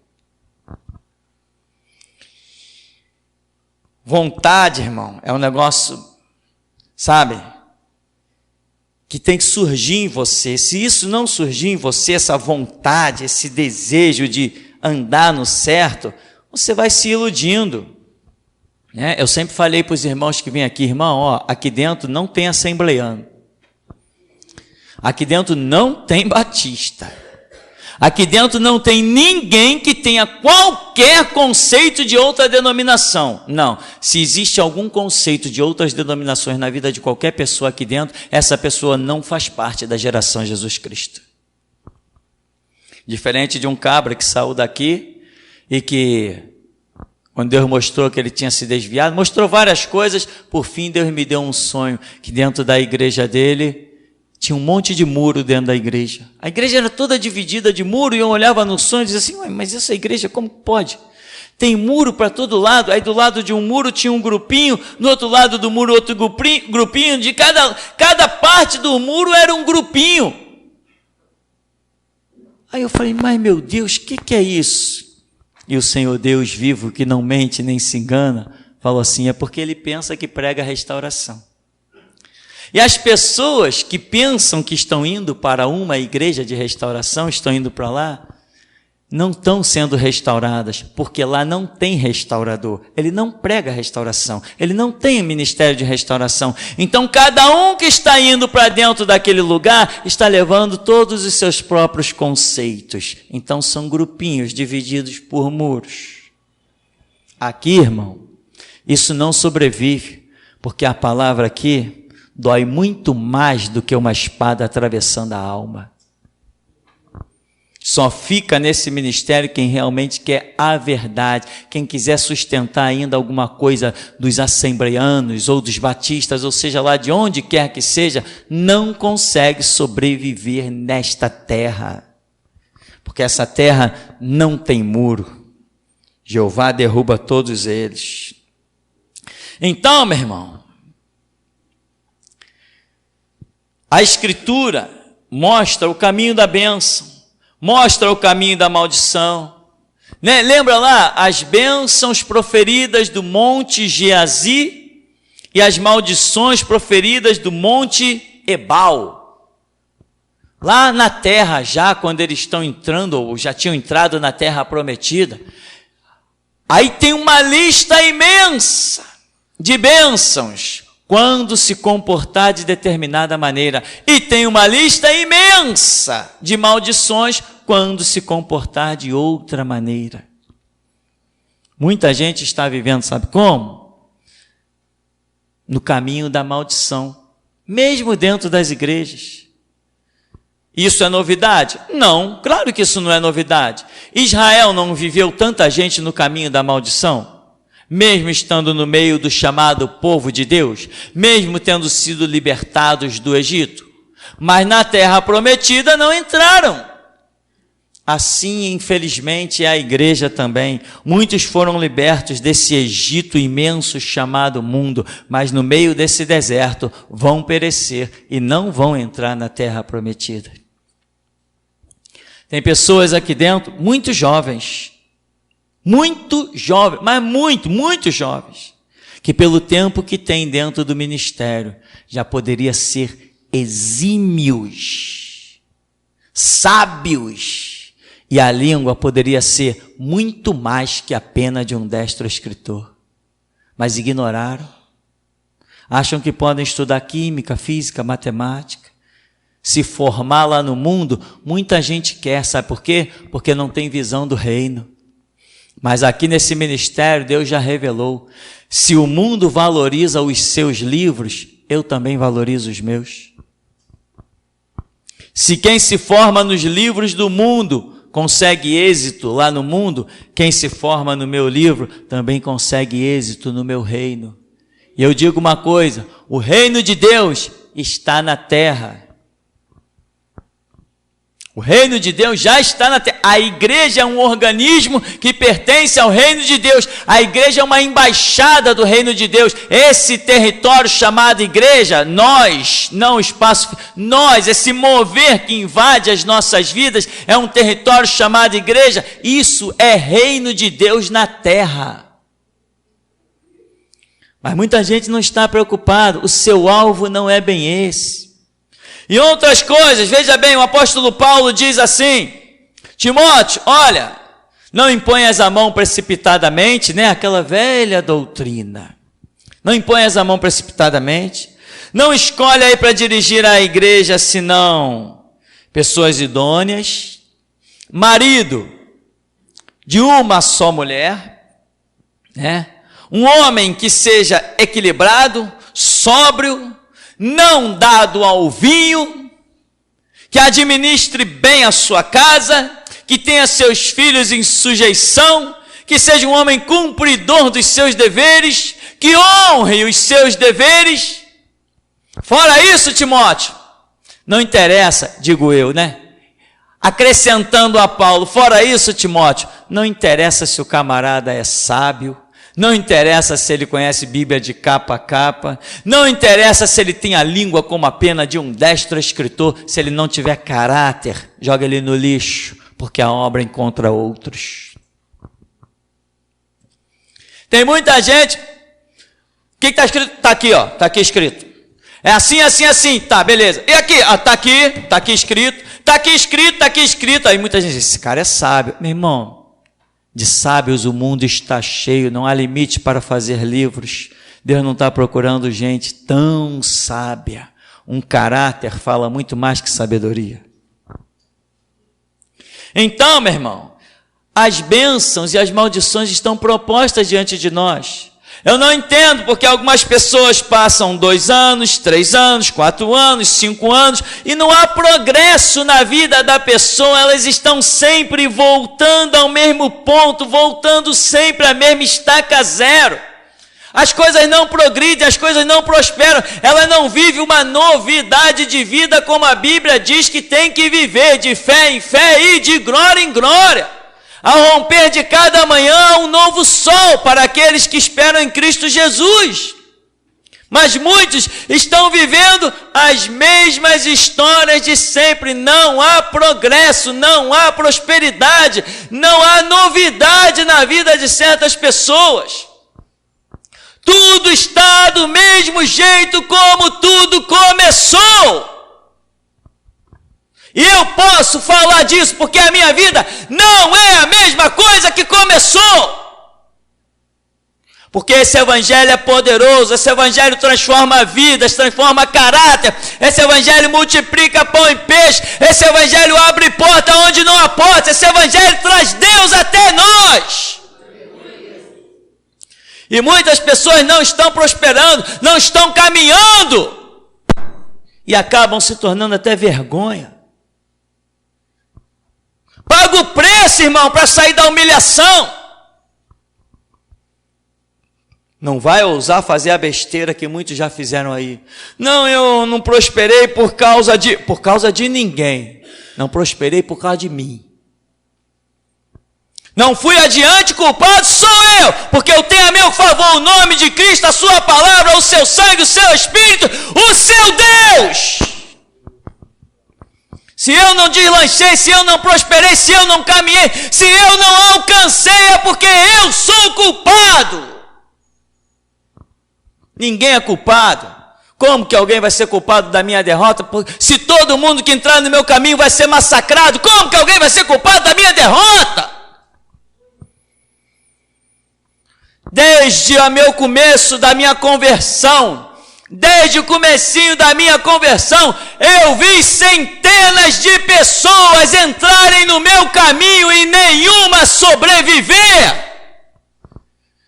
A: Vontade, irmão, é um negócio, sabe, que tem que surgir em você. Se isso não surgir em você, essa vontade, esse desejo de andar no certo, você vai se iludindo. Eu sempre falei para os irmãos que vêm aqui, irmão, aqui dentro não tem assembleiano. Aqui dentro não tem batista. Aqui dentro não tem ninguém que tenha qualquer conceito de outra denominação. Não. Se existe algum conceito de outras denominações na vida de qualquer pessoa aqui dentro, essa pessoa não faz parte da geração Jesus Cristo. Diferente de um cabra que saiu daqui e que, quando Deus mostrou que ele tinha se desviado, mostrou várias coisas, por fim Deus me deu um sonho, que dentro da igreja dele tinha um monte de muro dentro da igreja. A igreja era toda dividida de muro e eu olhava no sonho e dizia assim, mas essa igreja como pode? Tem muro para todo lado, aí do lado de um muro tinha um grupinho, no outro lado do muro outro grupinho, de cada parte do muro era um grupinho. Aí eu falei, mas meu Deus, o que é isso? E o Senhor Deus vivo, que não mente nem se engana, falou assim, é porque ele pensa que prega restauração. E as pessoas que pensam que estão indo para uma igreja de restauração, estão indo para lá,
B: não estão sendo restauradas, porque lá não tem restaurador. Ele não prega restauração, ele não tem ministério de restauração. Então, cada um que está indo para dentro daquele lugar está levando todos os seus próprios conceitos. Então, são grupinhos divididos por muros. Aqui, irmão, isso não sobrevive, porque a palavra aqui dói muito mais do que uma espada atravessando a alma. Só fica nesse ministério quem realmente quer a verdade, quem quiser sustentar ainda alguma coisa dos assembleianos ou dos batistas, ou seja lá de onde quer que seja, não consegue sobreviver nesta terra, porque essa terra não tem muro. Jeová derruba todos eles. Então, meu irmão, a Escritura mostra o caminho da bênção, mostra o caminho da maldição. Né? Lembra lá as bênçãos proferidas do monte Geazi e as maldições proferidas do monte Ebal. Lá na terra, já quando eles estão entrando, ou já tinham entrado na terra prometida, aí tem uma lista imensa de bênçãos quando se comportar de determinada maneira. E tem uma lista imensa de maldições quando se comportar de outra maneira. Muita gente está vivendo, sabe como? No caminho da maldição, mesmo dentro das igrejas. Isso é novidade? Não, claro que isso não é novidade. Israel não viveu tanta gente no caminho da maldição? Mesmo estando no meio do chamado povo de Deus, mesmo tendo sido libertados do Egito, mas na terra prometida não entraram. Assim, infelizmente, é a igreja também. Muitos foram libertos desse Egito imenso chamado mundo, mas no meio desse deserto vão perecer e não vão entrar na terra prometida. Tem pessoas aqui dentro, muito jovens, mas muito jovens, que pelo tempo que tem dentro do ministério, já poderia ser exímios, sábios, e a língua poderia ser muito mais que a pena de um destro escritor. Mas ignoraram, acham que podem estudar química, física, matemática, se formar lá no mundo. Muita gente quer, sabe por quê? Porque não tem visão do reino. Mas aqui nesse ministério, Deus já revelou, se o mundo valoriza os seus livros, eu também valorizo os meus. Se quem se forma nos livros do mundo consegue êxito lá no mundo, quem se forma no meu livro também consegue êxito no meu reino. E eu digo uma coisa, o reino de Deus está na terra. O reino de Deus já está na terra. A igreja é um organismo que pertence ao reino de Deus. A igreja é uma embaixada do reino de Deus. Esse território chamado igreja, nós, não o espaço, nós, esse mover que invade as nossas vidas, é um território chamado igreja. Isso é reino de Deus na terra. Mas muita gente não está preocupado. O seu alvo não é bem esse. E outras coisas, veja bem, o apóstolo Paulo diz assim: Timóteo, olha, não imponhas a mão precipitadamente, né? Aquela velha doutrina. Não imponhas a mão precipitadamente. Não escolhe aí para dirigir a igreja, senão pessoas idôneas. Marido de uma só mulher, né? Um homem que seja equilibrado, sóbrio, não dado ao vinho, que administre bem a sua casa, que tenha seus filhos em sujeição, que seja um homem cumpridor dos seus deveres, que honre os seus deveres. Fora isso, Timóteo, não interessa, digo eu, né? Acrescentando a Paulo, fora isso, Timóteo, não interessa se o camarada é sábio, não interessa se ele conhece Bíblia de capa a capa, não interessa se ele tem a língua como a pena de um destro escritor, se ele não tiver caráter, joga ele no lixo, porque a obra encontra outros. Tem muita gente, o que está escrito? Está aqui, está aqui escrito. É assim, assim, assim, tá, beleza. E aqui? Está aqui escrito Está aqui escrito, está aqui escrito. Aí muita gente diz, esse cara é sábio. Meu irmão, de sábios o mundo está cheio, não há limite para fazer livros. Deus não está procurando gente tão sábia. Um caráter fala muito mais que sabedoria. Então, meu irmão, as bênçãos e as maldições estão propostas diante de nós. Eu não entendo porque algumas pessoas passam 2 anos, 3 anos, 4 anos, 5 anos e não há progresso na vida da pessoa. Elas estão sempre voltando ao mesmo ponto, voltando sempre à mesma estaca zero. As coisas não progridem, as coisas não prosperam. Ela não vive uma novidade de vida como a Bíblia diz que tem que viver, de fé em fé e de glória em glória. Ao romper de cada manhã, um novo sol para aqueles que esperam em Cristo Jesus. Mas muitos estão vivendo as mesmas histórias de sempre. Não há progresso, não há prosperidade, não há novidade na vida de certas pessoas. Tudo está do mesmo jeito como tudo começou. E eu posso falar disso porque a minha vida não é a mesma coisa que começou. Porque esse evangelho é poderoso, esse evangelho transforma vidas, transforma caráter, esse evangelho multiplica pão e peixe, esse evangelho abre porta onde não há porta, esse evangelho traz Deus até nós. E muitas pessoas não estão prosperando, não estão caminhando e acabam se tornando até vergonha. Paga o preço, irmão, para sair da humilhação. Não vai ousar fazer a besteira que muitos já fizeram aí. Não, eu não prosperei por causa de ninguém. Não prosperei por causa de mim. Não fui adiante, culpado sou eu, porque eu tenho a meu favor o nome de Cristo, a sua palavra, o seu sangue, o seu Espírito, o seu Deus. Se eu não deslanchei, se eu não prosperei, se eu não caminhei, se eu não alcancei, é porque eu sou culpado. Ninguém é culpado. Como que alguém vai ser culpado da minha derrota? Se todo mundo que entrar no meu caminho vai ser massacrado, como que alguém vai ser culpado da minha derrota? Desde o meu começo da minha conversão, desde o comecinho da minha conversão, eu vi centenas de pessoas entrarem no meu caminho e nenhuma sobreviver.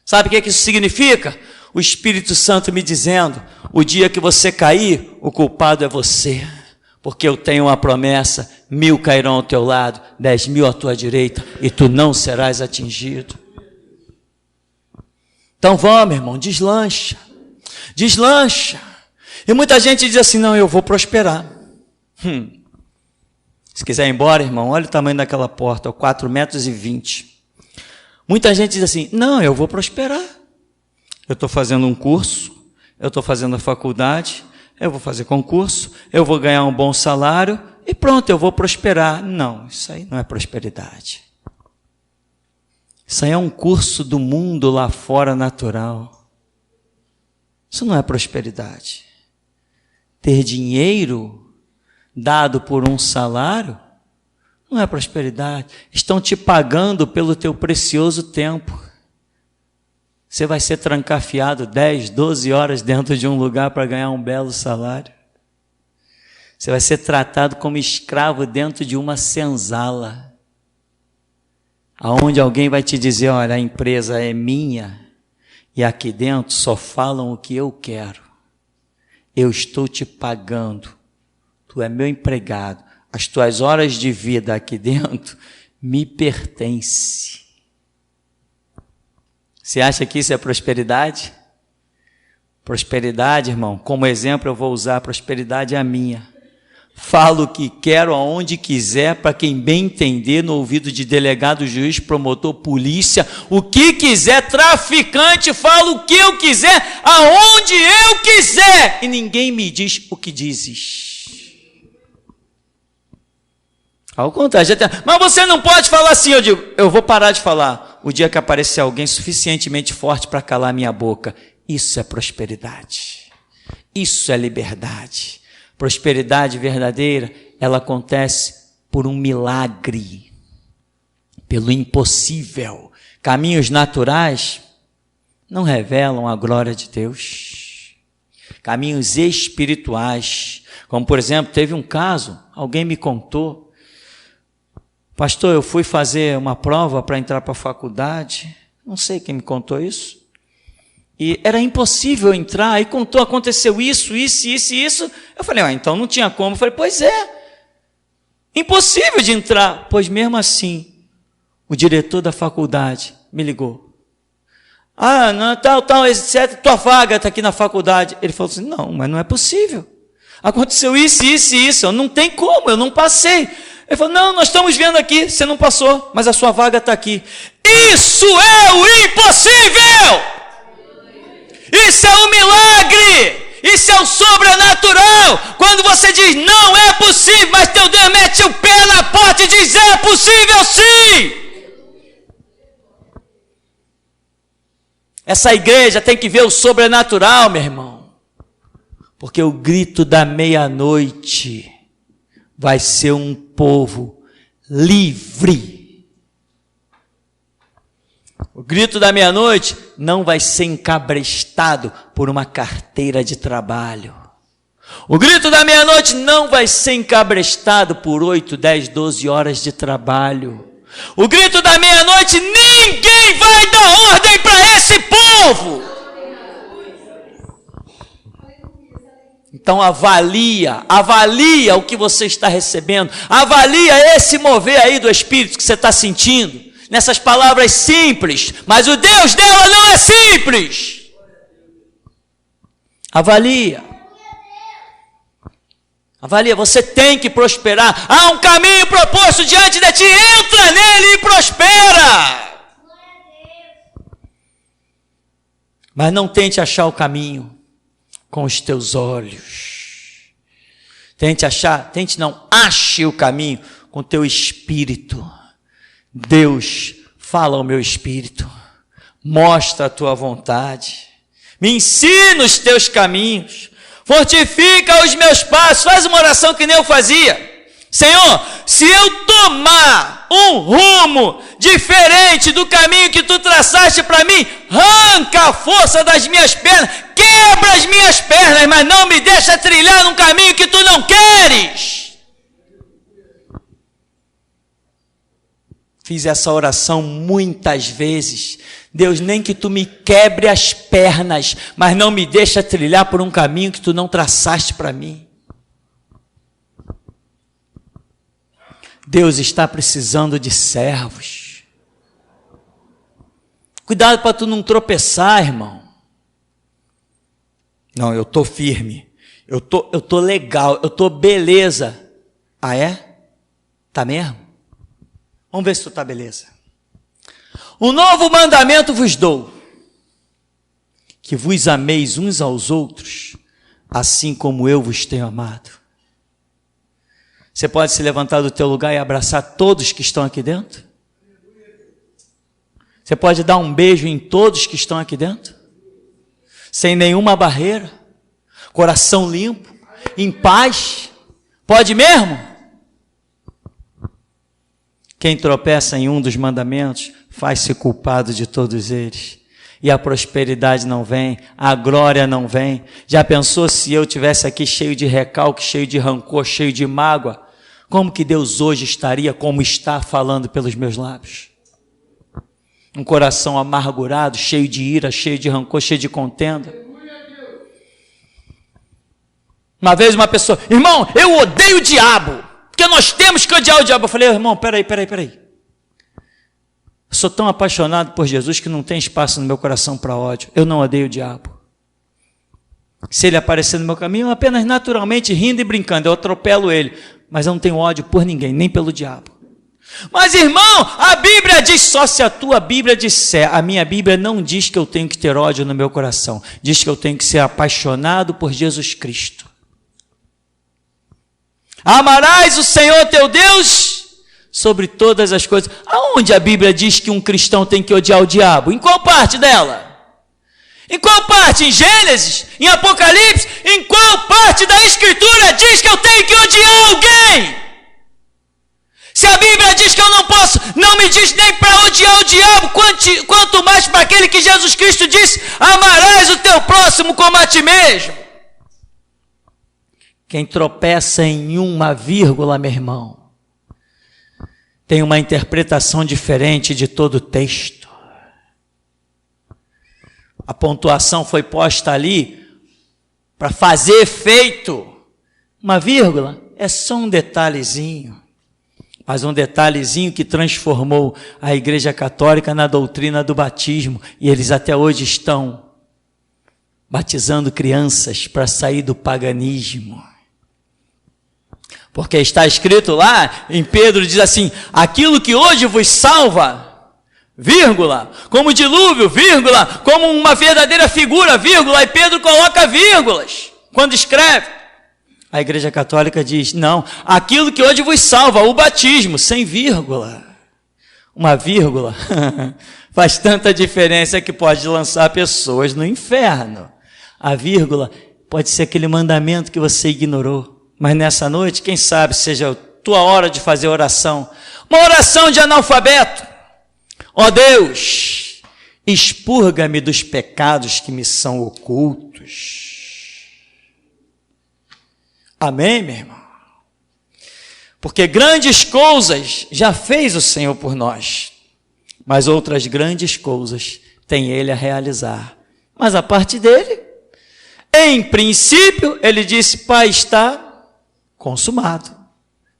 B: Sabe o que isso significa? O Espírito Santo me dizendo, o dia que você cair, o culpado é você. Porque eu tenho uma promessa, 1000 cairão ao teu lado, 10.000 à tua direita, e tu não serás atingido. Então vamos, irmão, deslancha. Deslancha. E muita gente diz assim, não, eu vou prosperar. Se quiser ir embora, irmão, olha o tamanho daquela porta, 4,20 metros. Muita gente diz assim, não, eu vou prosperar. Eu estou fazendo um curso, eu estou fazendo a faculdade, eu vou fazer concurso, eu vou ganhar um bom salário e pronto, eu vou prosperar. Não, isso aí não é prosperidade. Isso aí é um curso do mundo lá fora natural. Isso não é prosperidade. Ter dinheiro dado por um salário não é prosperidade. Estão te pagando pelo teu precioso tempo. Você vai ser trancafiado 10, 12 horas dentro de um lugar para ganhar um belo salário. Você vai ser tratado como escravo dentro de uma senzala, aonde alguém vai te dizer, olha, a empresa é minha e aqui dentro só falam o que eu quero. Eu estou te pagando, tu é meu empregado, as tuas horas de vida aqui dentro me pertencem. Você acha que isso é prosperidade? Prosperidade, irmão, como exemplo eu vou usar, prosperidade é a minha. Falo o que quero, aonde quiser, para quem bem entender, no ouvido de delegado, juiz, promotor, polícia, o que quiser, traficante, falo o que eu quiser, aonde eu quiser, e ninguém me diz o que dizes. Ao contrário, mas você não pode falar assim, eu digo, eu vou parar de falar, o dia que aparecer alguém suficientemente forte para calar minha boca. Isso é prosperidade, isso é liberdade. Prosperidade verdadeira, ela acontece por um milagre, pelo impossível. Caminhos naturais não revelam a glória de Deus. Caminhos espirituais, como por exemplo, teve um caso, alguém me contou, pastor, eu fui fazer uma prova para entrar para a faculdade, não sei quem me contou isso, e era impossível entrar, aí contou, aconteceu isso, eu falei, então não tinha como, eu falei, pois é, impossível de entrar, pois mesmo assim, o diretor da faculdade me ligou, não, tal, etc, tua vaga está aqui na faculdade, ele falou assim, não, mas não é possível, aconteceu isso, não tem como, eu não passei. Ele falou, não, nós estamos vendo aqui, você não passou, mas a sua vaga está aqui. Isso é o impossível! Isso é um milagre! Isso é o sobrenatural! Quando você diz, não é possível, mas teu Deus mete o pé na porta e diz, é possível sim! Essa igreja tem que ver o sobrenatural, meu irmão. Porque o grito da meia-noite vai ser um povo livre. O grito da meia-noite não vai ser encabrestado por uma carteira de trabalho. O grito da meia-noite não vai ser encabrestado por 8, 10, 12 horas de trabalho. O grito da meia-noite, ninguém vai dar ordem para esse povo. Então avalia o que você está recebendo, avalia esse mover aí do Espírito que você está sentindo, nessas palavras simples, mas o Deus dela não é simples. Avalia, você tem que prosperar, há um caminho proposto diante de ti, entra nele e prospera. Mas não tente achar o caminho com os teus olhos. Ache o caminho com o teu espírito. Deus, fala ao meu espírito, mostra a tua vontade, me ensina os teus caminhos, fortifica os meus passos. Faz uma oração que nem eu fazia. Senhor, se eu tomar um rumo diferente do caminho que tu traçaste para mim, arranca a força das minhas pernas, quebra as minhas pernas, mas não me deixa trilhar num caminho que tu não queres. Fiz essa oração muitas vezes. Deus, nem que tu me quebre as pernas, mas não me deixa trilhar por um caminho que tu não traçaste para mim. Deus está precisando de servos. Cuidado para tu não tropeçar, irmão. Não, eu estou firme. Eu tô legal. Eu estou beleza. Ah, é? Tá mesmo? Vamos ver se tu tá beleza. Um novo mandamento vos dou. Que vos ameis uns aos outros, assim como eu vos tenho amado. Você pode se levantar do teu lugar e abraçar todos que estão aqui dentro? Você pode dar um beijo em todos que estão aqui dentro? Sem nenhuma barreira? Coração limpo? Em paz? Pode mesmo? Quem tropeça em um dos mandamentos faz-se culpado de todos eles. E a prosperidade não vem, a glória não vem. Já pensou se eu tivesse aqui cheio de recalque, cheio de rancor, cheio de mágoa? Como que Deus hoje estaria como está falando pelos meus lábios? Um coração amargurado, cheio de ira, cheio de rancor, cheio de contenda. Uma vez uma pessoa, irmão, eu odeio o diabo, porque nós temos que odiar o diabo. Eu falei, irmão, peraí. Eu sou tão apaixonado por Jesus que não tem espaço no meu coração para ódio. Eu não odeio o diabo. Se ele aparecer no meu caminho, eu apenas naturalmente rindo e brincando, eu atropelo ele. Mas eu não tenho ódio por ninguém, nem pelo diabo. Mas irmão, a Bíblia diz, só se a tua Bíblia disser, a minha Bíblia não diz que eu tenho que ter ódio no meu coração. Diz que eu tenho que ser apaixonado por Jesus Cristo. Amarás o Senhor teu Deus sobre todas as coisas. Aonde a Bíblia diz que um cristão tem que odiar o diabo? Em qual parte dela? Em qual parte? Em Gênesis? Em Apocalipse? Em qual parte da Escritura diz que eu tenho que odiar alguém?
A: diz nem para odiar o diabo, quanto mais para aquele que Jesus Cristo disse: amarás o teu próximo como a ti mesmo. Quem tropeça em uma vírgula, meu irmão, tem uma interpretação diferente de todo o texto. A pontuação foi posta ali para fazer efeito. Uma vírgula é só um detalhezinho, mas um detalhezinho que transformou a Igreja Católica na doutrina do batismo, e eles até hoje estão batizando crianças para sair do paganismo. Porque está escrito lá, em Pedro diz assim: aquilo que hoje vos salva, vírgula, como dilúvio, vírgula, como uma verdadeira figura, vírgula, e Pedro coloca vírgulas quando escreve. A Igreja Católica diz: não, aquilo que hoje vos salva, o batismo, sem vírgula. Uma vírgula faz tanta diferença que pode lançar pessoas no inferno. A vírgula pode ser aquele mandamento que você ignorou. Mas nessa noite, quem sabe seja a tua hora de fazer oração. Uma oração de analfabeto. Ó Deus, expurga-me dos pecados que me são ocultos. Amém, meu irmão? Porque grandes coisas já fez o Senhor por nós, mas outras grandes coisas tem Ele a realizar. Mas a parte dele, em princípio, Ele disse: Pai, está consumado,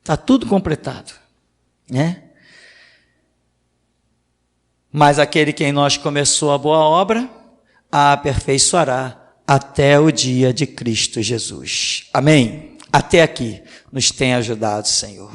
A: está tudo completado, né? Mas aquele que em nós começou a boa obra, a aperfeiçoará até o dia de Cristo Jesus. Amém? Até aqui nos tem ajudado, Senhor.